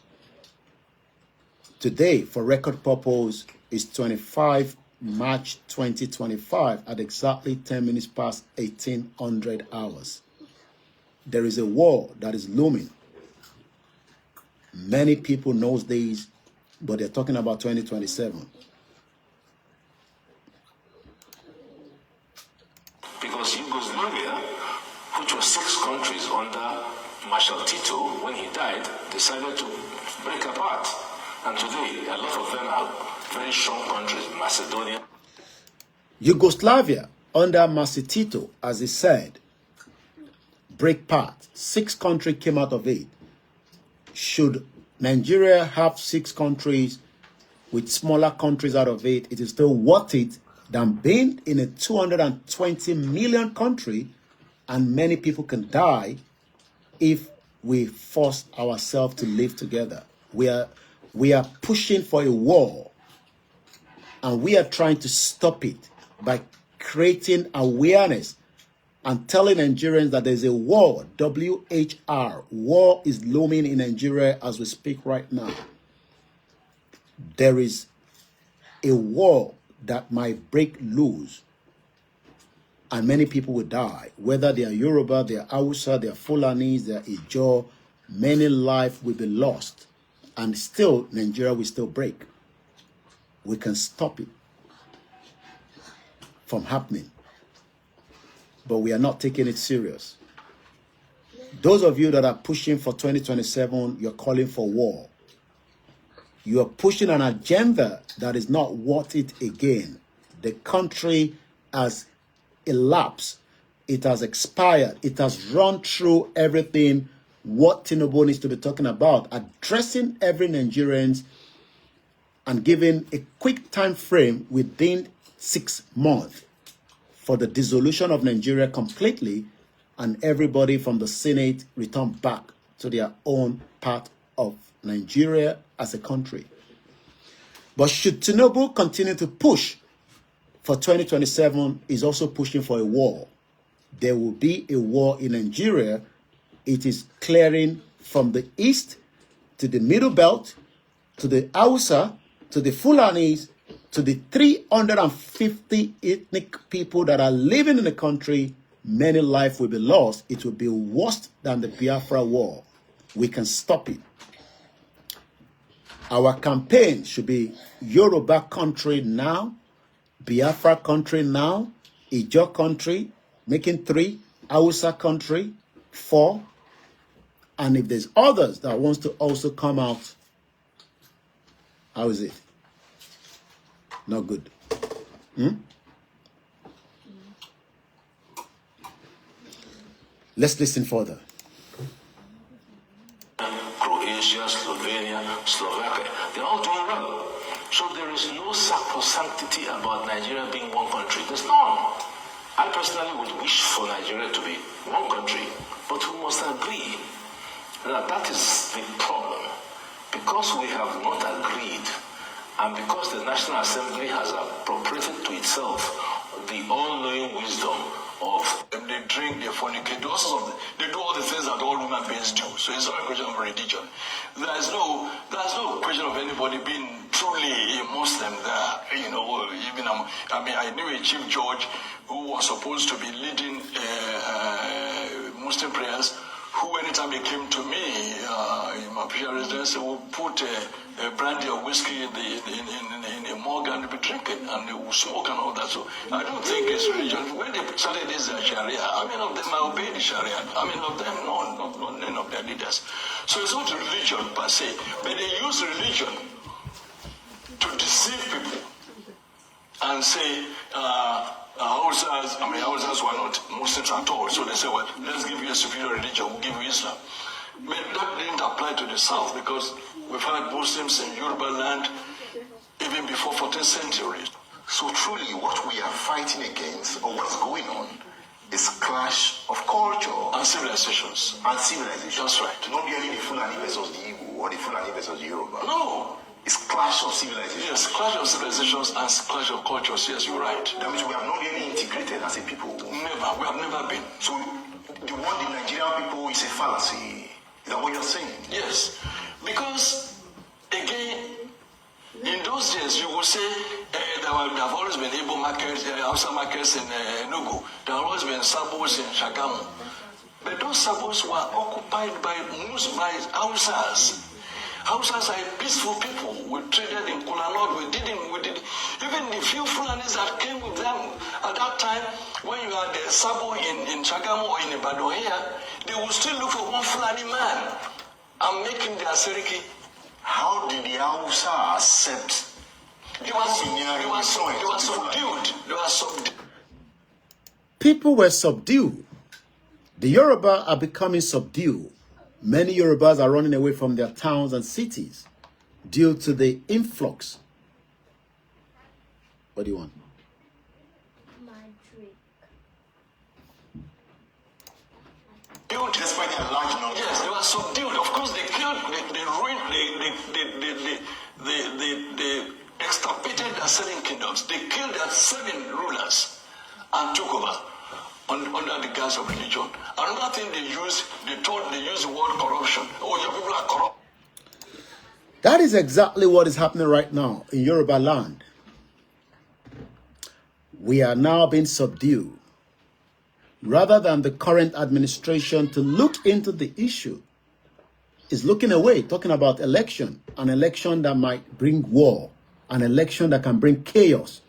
Today, for record purpose, is 25 March 2025 at exactly 10 minutes past 1800 hours. There is a war that is looming. Many people know these, but they're talking about 2027. Because Yugoslavia, which was 6 countries under Marshal Tito, when he died, decided to break apart. And today, a lot of them are very strong countries, Macedonia. Yugoslavia, under Marshal Tito, as he said, break apart. 6 countries came out of it. Should Nigeria have 6 countries with smaller countries out of it, it is still worth it than being in a 220 million country, and many people can die if we force ourselves to live together. We are pushing for a war, and we are trying to stop it by creating awareness and telling Nigerians that there's a war, WHR, war is looming in Nigeria as we speak right now. There is a war that might break loose, and many people will die, whether they are Yoruba, they are Hausa, they are Fulanis, they are Ijaw. Many lives will be lost, and still Nigeria will still break. We can stop it from happening, but we are not taking it serious. Those of you that are pushing for 2027, you're calling for war. You are pushing an agenda that is not worth it again. The country has elapsed. It has expired. It has run through everything what Tinubu needs to be talking about, addressing every Nigerian and giving a quick time frame within 6 months for the dissolution of Nigeria completely, and everybody from the Senate return back to their own part of Nigeria as a country. But should Tinubu continue to push for 2027, is also pushing for a war. There will be a war in Nigeria. It is clearing from the east to the middle belt, to the Hausa, to the Fulanis, to the 350 ethnic people that are living in the country. Many lives will be lost. It will be worse than the Biafra war. We can stop it. Our campaign should be Yoruba country now, Biafra country now, Ijaw country, making 3, Hausa country, 4. And if there's others that wants to also come out, how is it? Not good. Let's listen further. Croatia, Slovenia, Slovakia, they're all doing well. So there is no sacrosanctity about Nigeria being one country. There's none. I personally would wish for Nigeria to be one country, but we must agree that that is the problem. Because we have not agreed, and because the National Assembly has appropriated to itself the all-knowing wisdom of they drink, they fornicate, they do all the things that all human beings do. So it's not a question of religion. There's no question of anybody being truly a Muslim there. You know, even I knew a Chief Judge who was supposed to be leading Muslim prayers, who anytime he came to me in my prayer residence, would put a brandy or whiskey in a mug and be drinking, and they would smoke and all that. So I don't think it's religion. When they started this Sharia, I mean, of them I obey the Sharia. I mean, of them, no, none of their leaders. So it's not religion per se, but they use religion to deceive people. and say, Hausas were not Muslims at all. So they say, well, let's give you a superior religion, we'll give you Islam. But that didn't apply to the South because we've had Muslims in Yoruba land even before 14th century. So truly what we are fighting against, or what's going on, is clash of culture. And civilizations. And civilizations. That's right. Not really the Fulani versus the Igbo or the Fulani versus the Yoruba. No. It's clash of civilizations. Yes, clash of civilizations and clash of cultures. Yes, you're right. That means we have not really integrated as a people. Never. We have never been. So the one the Nigerian people is a fallacy. Is that what you're saying? Yes. Because, again, in those days, you will say there have always been Igbo markets, Hausa markets in Enugu. There have always been Sabos in Shagamu. But those Sabos were occupied by Hausas. Hausas are peaceful people. We traded in Kulanod, we did. Even the few Fulanis that came with them at that time, when you had the Sabo in Shagamu or in Ibadan here, they would still look for one Fulani man and make him their Seriki. How did the Hausa accept? They were subdued. People were subdued. The Yoruba are becoming subdued. Many Yorubas are running away from their towns and cities due to the influx. What do you want? My drink. Despite their large numbers. Yes, they were subdued. Of course, they killed, they ruined, they extirpated their 7 kingdoms. They killed their 7 rulers and took over under the guise of religion. Another thing they used the word corruption. Oh, your people are corrupt. That is exactly what is happening right now in Yoruba land. We are now being subdued. Rather than the current administration to look into the issue, is looking away, talking about election, an election that might bring war, an election that can bring chaos.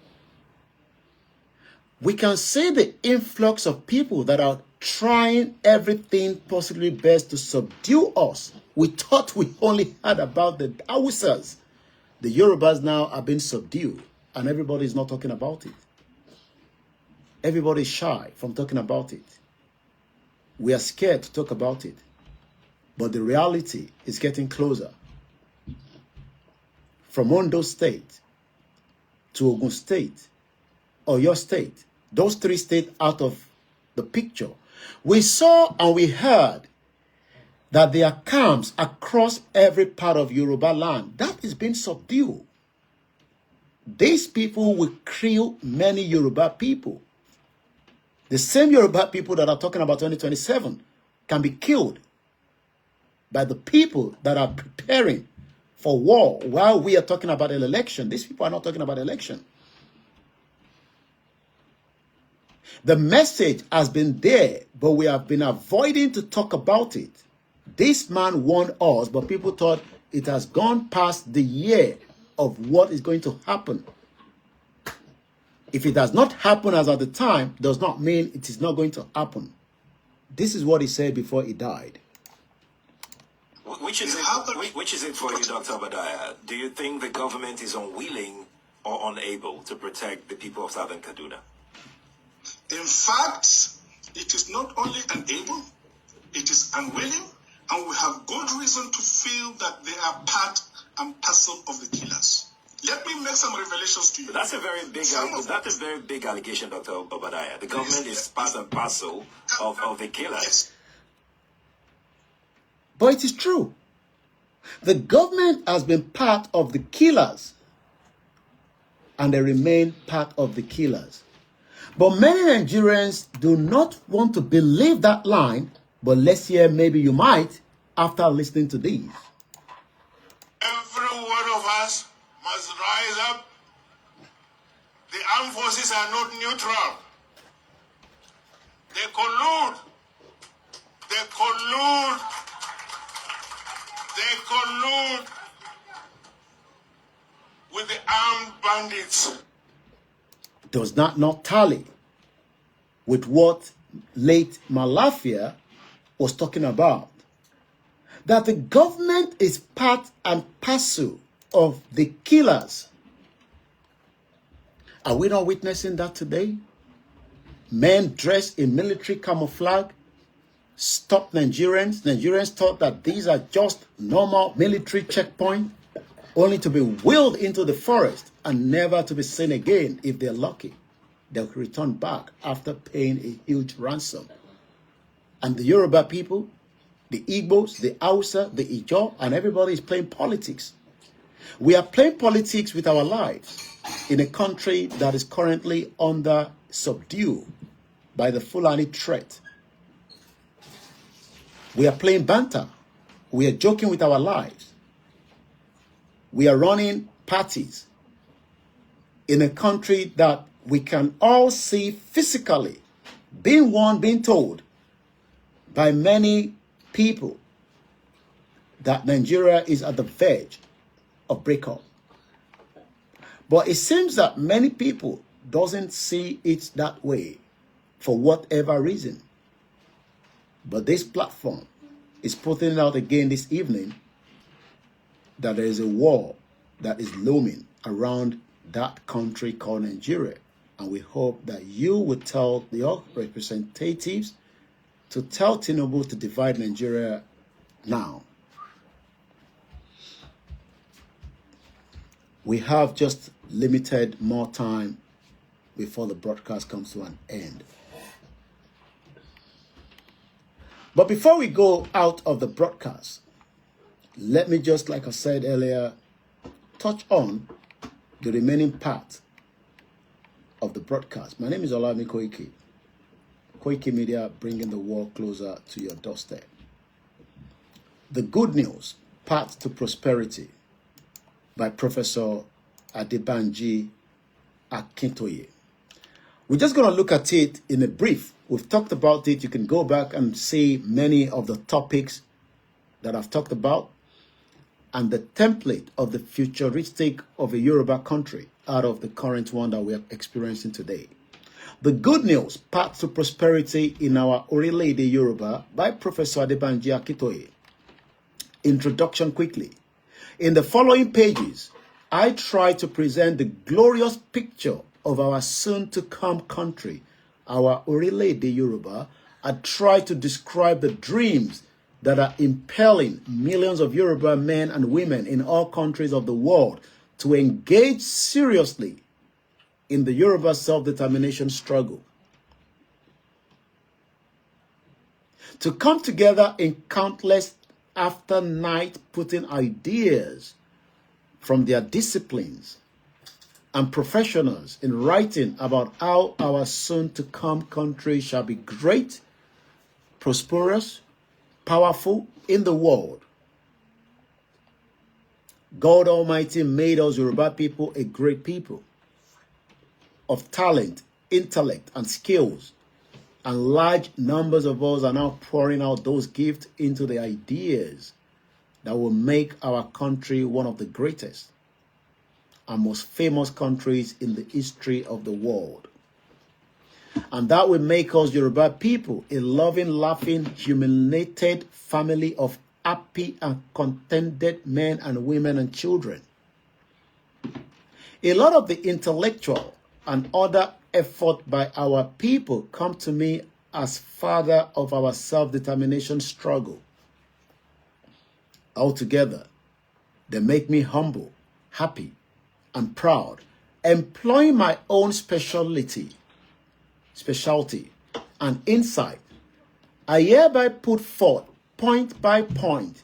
We can see the influx of people that are trying everything possibly best to subdue us. We thought we only heard about the Hausas. The Yorubas now are being subdued, and everybody is not talking about it. Everybody is shy from talking about it. We are scared to talk about it. But the reality is getting closer. From Ondo State to Ogun State, or your state, those 3 states out of the picture, we saw and we heard that there are camps across every part of Yoruba land. That is being subdued. These people will kill many Yoruba people. The same Yoruba people that are talking about 2027 can be killed by the people that are preparing for war while we are talking about an election. These people are not talking about election. The message has been there, but we have been avoiding to talk about it. This man warned us, but people thought it has gone past the year of what is going to happen. If it does not happen as at the time, does not mean it is not going to happen. This is what he said before he died. Which is it for you, Dr. Obadiah? Do you think the government is unwilling or unable to protect the people of Southern Kaduna? In fact, it is not only unable, it is unwilling, and we have good reason to feel that they are part and parcel of the killers. Let me make some revelations to you. That's a very big allegation, Dr. Obadiah. The government is part and parcel of the killers. Yes. But it is true. The government has been part of the killers, and they remain part of the killers. But many Nigerians do not want to believe that line, but let's hear, maybe you might, after listening to these. Every one of us must rise up. The armed forces are not neutral. They collude. They collude. They collude with the armed bandits. Does not tally with what late Malafia was talking about. That the government is part and parcel of the killers. Are we not witnessing that today? Men dressed in military camouflage stop Nigerians. Nigerians thought that these are just normal military checkpoints, only to be wheeled into the forest and never to be seen again. If they're lucky, they'll return back after paying a huge ransom. And the Yoruba people, the Igbos, the Hausa, the Ijaw, and everybody is playing politics. We are playing politics with our lives in a country that is currently under subdue by the Fulani threat. We are playing banter. We are joking with our lives. We are running parties in a country that we can all see physically being warned, being told by many people that Nigeria is at the verge of breakup. But it seems that many people doesn't see it that way for whatever reason. But this platform is putting it out again this evening that there is a war that is looming around that country called Nigeria. And we hope that you will tell your representatives to tell Tinubu to divide Nigeria now. We have just limited more time before the broadcast comes to an end. But before we go out of the broadcast, let me just, like I said earlier, touch on the remaining part of the broadcast. My name is Olami Koiki. Koiki Media, bringing the world closer to your doorstep. The Good News, Path to Prosperity, by Professor Adebanji Akintoye. We're just going to look at it in a brief. We've talked about it. You can go back and see many of the topics that I've talked about and the template of the futuristic of a Yoruba country out of the current one that we are experiencing today. The Good News, Path to Prosperity in our Orileede Yoruba by Professor Adebanji Akintoye. Introduction quickly. In the following pages, I try to present the glorious picture of our soon-to-come country, our Orileede Yoruba. I try to describe the dreams that are impelling millions of Yoruba men and women in all countries of the world to engage seriously in the Yoruba self-determination struggle. To come together in countless after night putting ideas from their disciplines and professionals in writing about how our soon-to-come country shall be great, prosperous, powerful in the world. God Almighty made us Yoruba people a great people of talent, intellect, and skills. And large numbers of us are now pouring out those gifts into the ideas that will make our country one of the greatest and most famous countries in the history of the world. And that will make us Yoruba people a loving, laughing, humiliated family of happy and contented men and women and children. A lot of the intellectual and other effort by our people come to me as father of our self-determination struggle. Altogether, they make me humble, happy, and proud, employing my own specialty, and insight. I hereby put forth, point by point,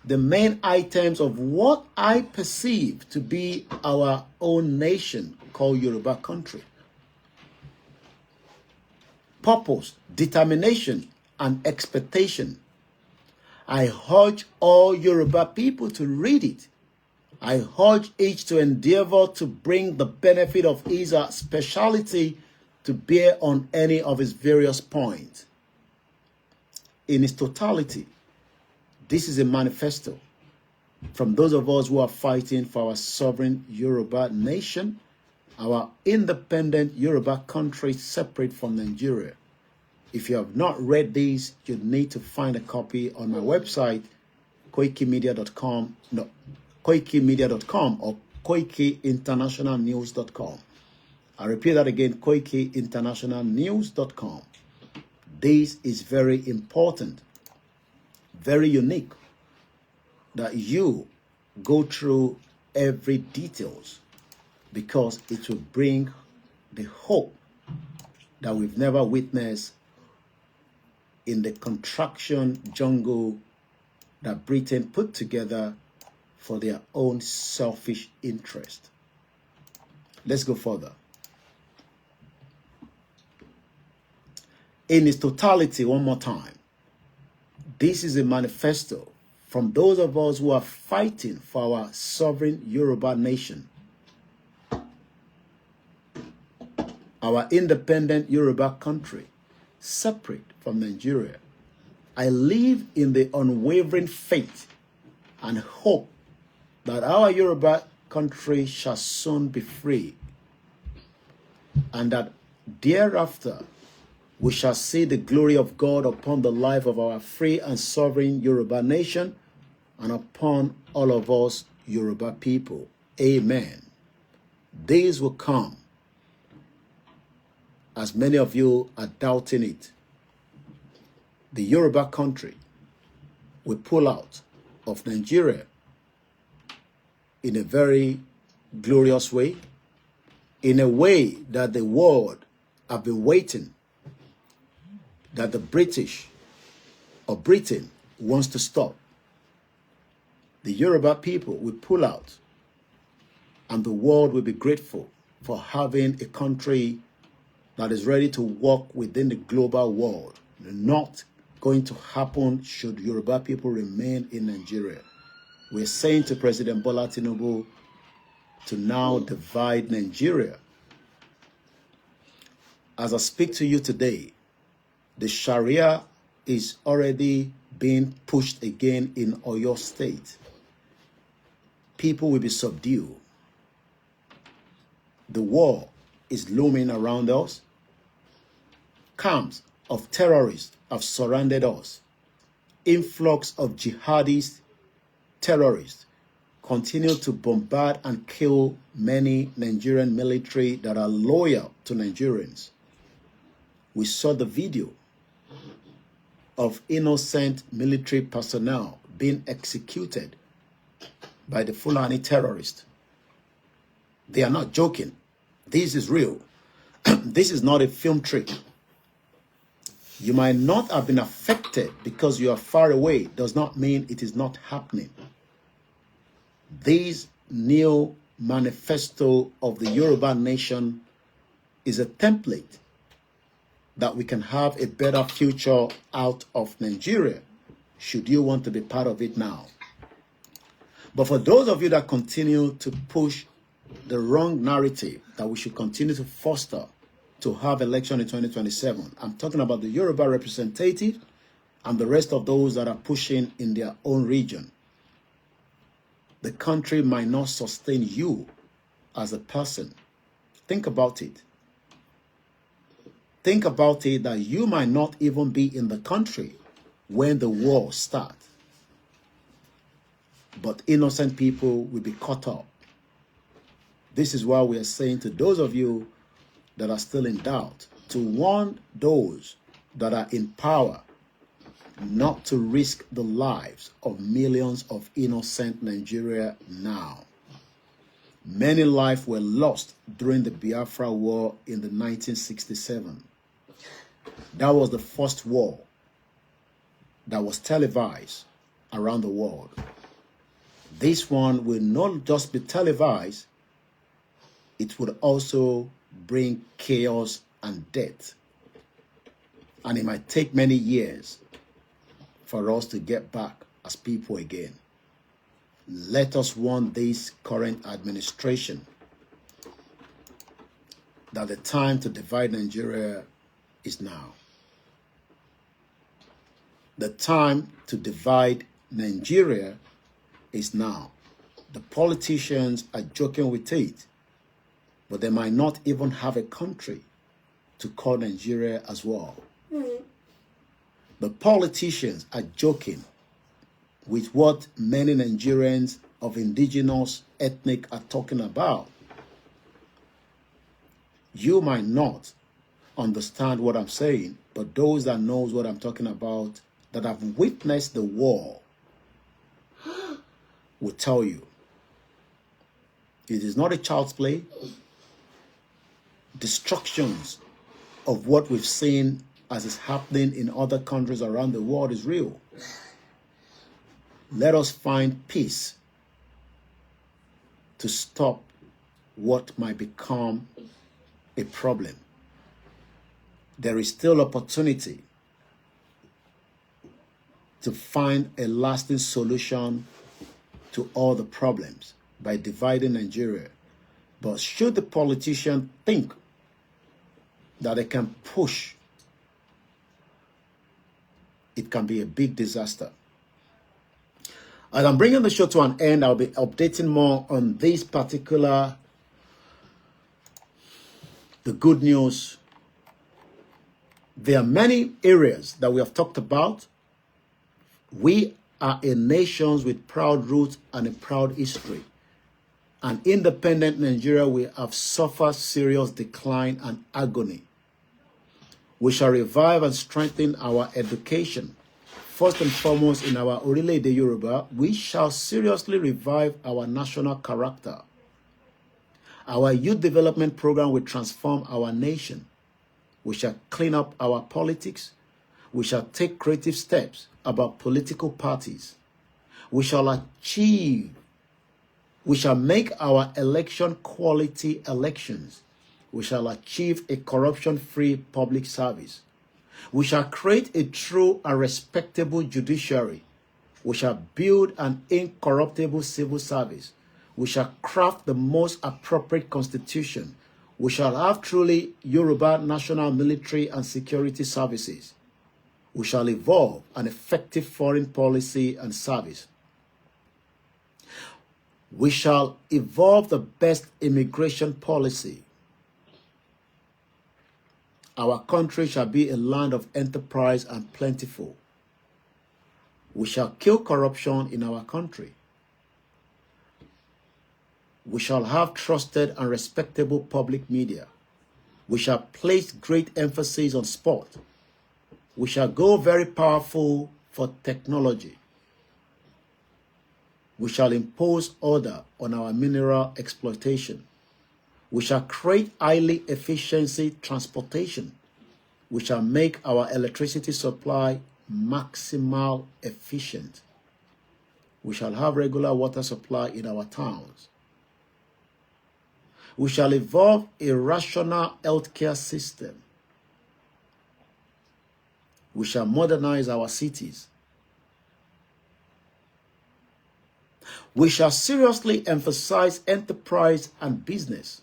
the main items of what I perceive to be our own nation called Yoruba country. Purpose, determination, and expectation. I urge all Yoruba people to read it. I urge each to endeavor to bring the benefit of his speciality to bear on any of his various points. In its totality, this is a manifesto from those of us who are fighting for our sovereign Yoruba nation, our independent Yoruba country separate from Nigeria. If you have not read these, you need to find a copy on my website, koikimedia.com, koikimedia.com or koikiinternationalnews.com. I repeat that again, KoikiInternationalNews.com. This is very important, very unique, that you go through every details, because it will bring the hope that we've never witnessed in the contraction jungle that Britain put together for their own selfish interest. Let's go further. In its totality, one more time, this is a manifesto from those of us who are fighting for our sovereign Yoruba nation, our independent Yoruba country, separate from Nigeria. I live in the unwavering faith and hope that our Yoruba country shall soon be free, and that thereafter we shall see the glory of God upon the life of our free and sovereign Yoruba nation and upon all of us Yoruba people. Amen. Days will come, as many of you are doubting it, the Yoruba country will pull out of Nigeria in a very glorious way, in a way that the world have been waiting, that the British or Britain wants to stop. The Yoruba people will pull out, and the world will be grateful for having a country that is ready to walk within the global world. Not going to happen should Yoruba people remain in Nigeria. We're saying to President Bola Tinubu to now divide Nigeria. As I speak to you today, the Sharia is already being pushed again in Oyo State. People will be subdued. The war is looming around us. Camps of terrorists have surrounded us. Influx of jihadist terrorists continue to bombard and kill many Nigerian military that are loyal to Nigerians. We saw the video of innocent military personnel being executed by the Fulani terrorists. They are not joking. This is real. This is not a film trick. You might not have been affected because you are far away. Does not mean it is not happening. This new manifesto of the Yoruba nation is a template that we can have a better future out of Nigeria, should you want to be part of it now. But for those of you that continue to push the wrong narrative that we should continue to foster to have election in 2027, I'm talking about the Yoruba representative and the rest of those that are pushing in their own region. The country might not sustain you as a person. Think about it. Think about it that you might not even be in the country when the war starts. But innocent people will be caught up. This is why we are saying to those of you that are still in doubt, to warn those that are in power not to risk the lives of millions of innocent Nigeria now. Many lives were lost during the Biafra War in the 1967. That was the first war that was televised around the world. This one will not just be televised, it would also bring chaos and death. And it might take many years for us to get back as people again. Let us warn this current administration that the time to divide Nigeria is now. The time to divide Nigeria is now. The politicians are joking with it, but they might not even have a country to call Nigeria as well. The politicians are joking with what many Nigerians of indigenous ethnic are talking about. You might not understand what I'm saying, but those that knows what I'm talking about, that have witnessed the war, will tell you it is not a child's play. Destructions of what we've seen as is happening in other countries around the world is real. Let us find peace to stop what might become a problem. There is still opportunity to find a lasting solution to all the problems by dividing Nigeria. But should the politician think that they can push, it can be a big disaster. As I'm bringing the show to an end, I'll be updating more on this particular, the good news. There are many areas that we have talked about. We are a nation with proud roots and a proud history. An independent Nigeria, we have suffered serious decline and agony. We shall revive and strengthen our education. First and foremost, in our Orileede Yoruba, we shall seriously revive our national character. Our youth development program will transform our nation. We shall clean up our politics. We shall take creative steps about political parties. We shall make our election quality elections. We shall achieve a corruption-free public service. We shall create a true and respectable judiciary. We shall build an incorruptible civil service. We shall craft the most appropriate constitution. We shall have truly Yoruba national military and security services. We shall evolve an effective foreign policy and service. We shall evolve the best immigration policy. Our country shall be a land of enterprise and plentiful. We shall kill corruption in our country. We shall have trusted and respectable public media. We shall place great emphasis on sport. We shall go very powerful for technology. We shall impose order on our mineral exploitation. We shall create highly efficiency transportation. We shall make our electricity supply maximal efficient. We shall have regular water supply in our towns. We shall evolve a rational healthcare system. We shall modernize our cities. We shall seriously emphasize enterprise and business.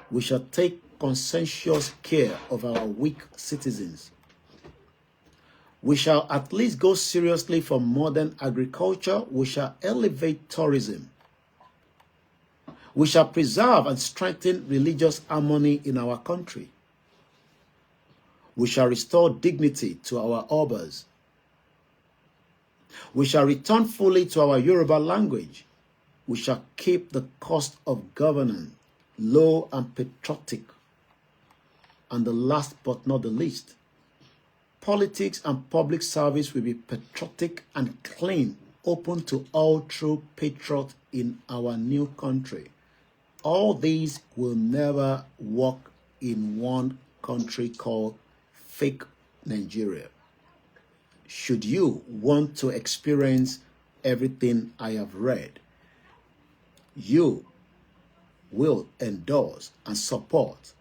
We shall take conscientious care of our weak citizens. We shall at least go seriously for modern agriculture. We shall elevate tourism. We shall preserve and strengthen religious harmony in our country. We shall restore dignity to our obas. We shall return fully to our Yoruba language. We shall keep the cost of governance low and patriotic. And the last but not the least, politics and public service will be patriotic and clean, open to all true patriots in our new country. All these will never work in one country called fake Nigeria. Should you want to experience everything I have read, you will endorse and support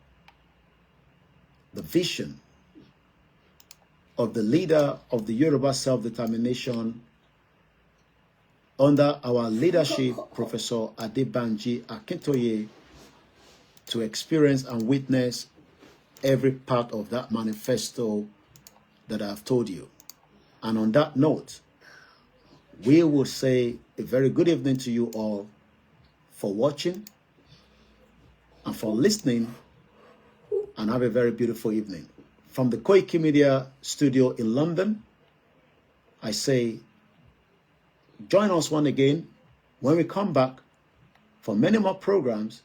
the vision of the leader of the Yoruba self-determination under our leadership, Professor Adebanji Akintoye, to experience and witness every part of that manifesto that I have told you. And on that note, we will say a very good evening to you all for watching and for listening, and have a very beautiful evening. From the Koiki Media studio in London, I say, join us once again when we come back for many more programs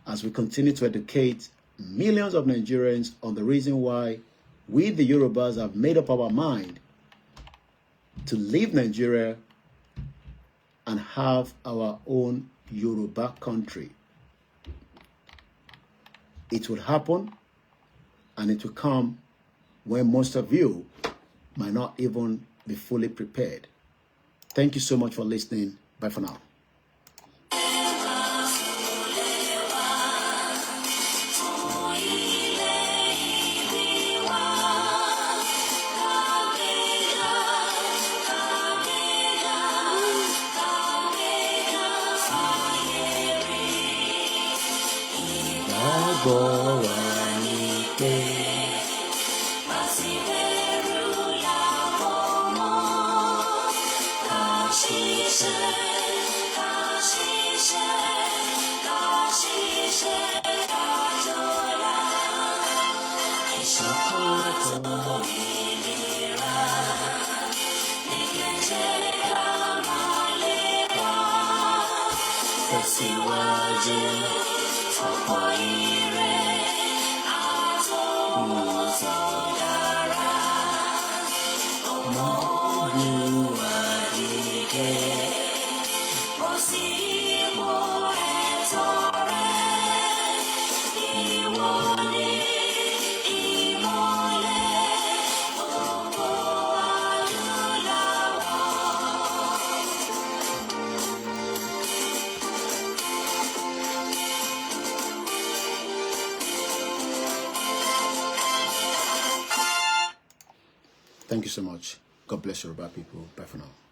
as we continue to educate millions of Nigerians on the reason why we, the Yorubas, have made up our mind to leave Nigeria and have our own Yoruba country. It will happen, and it will come when most of you might not even be fully prepared. Thank you so much for listening. Bye for now. Thank you so much. God bless Yoruba people. Bye for now.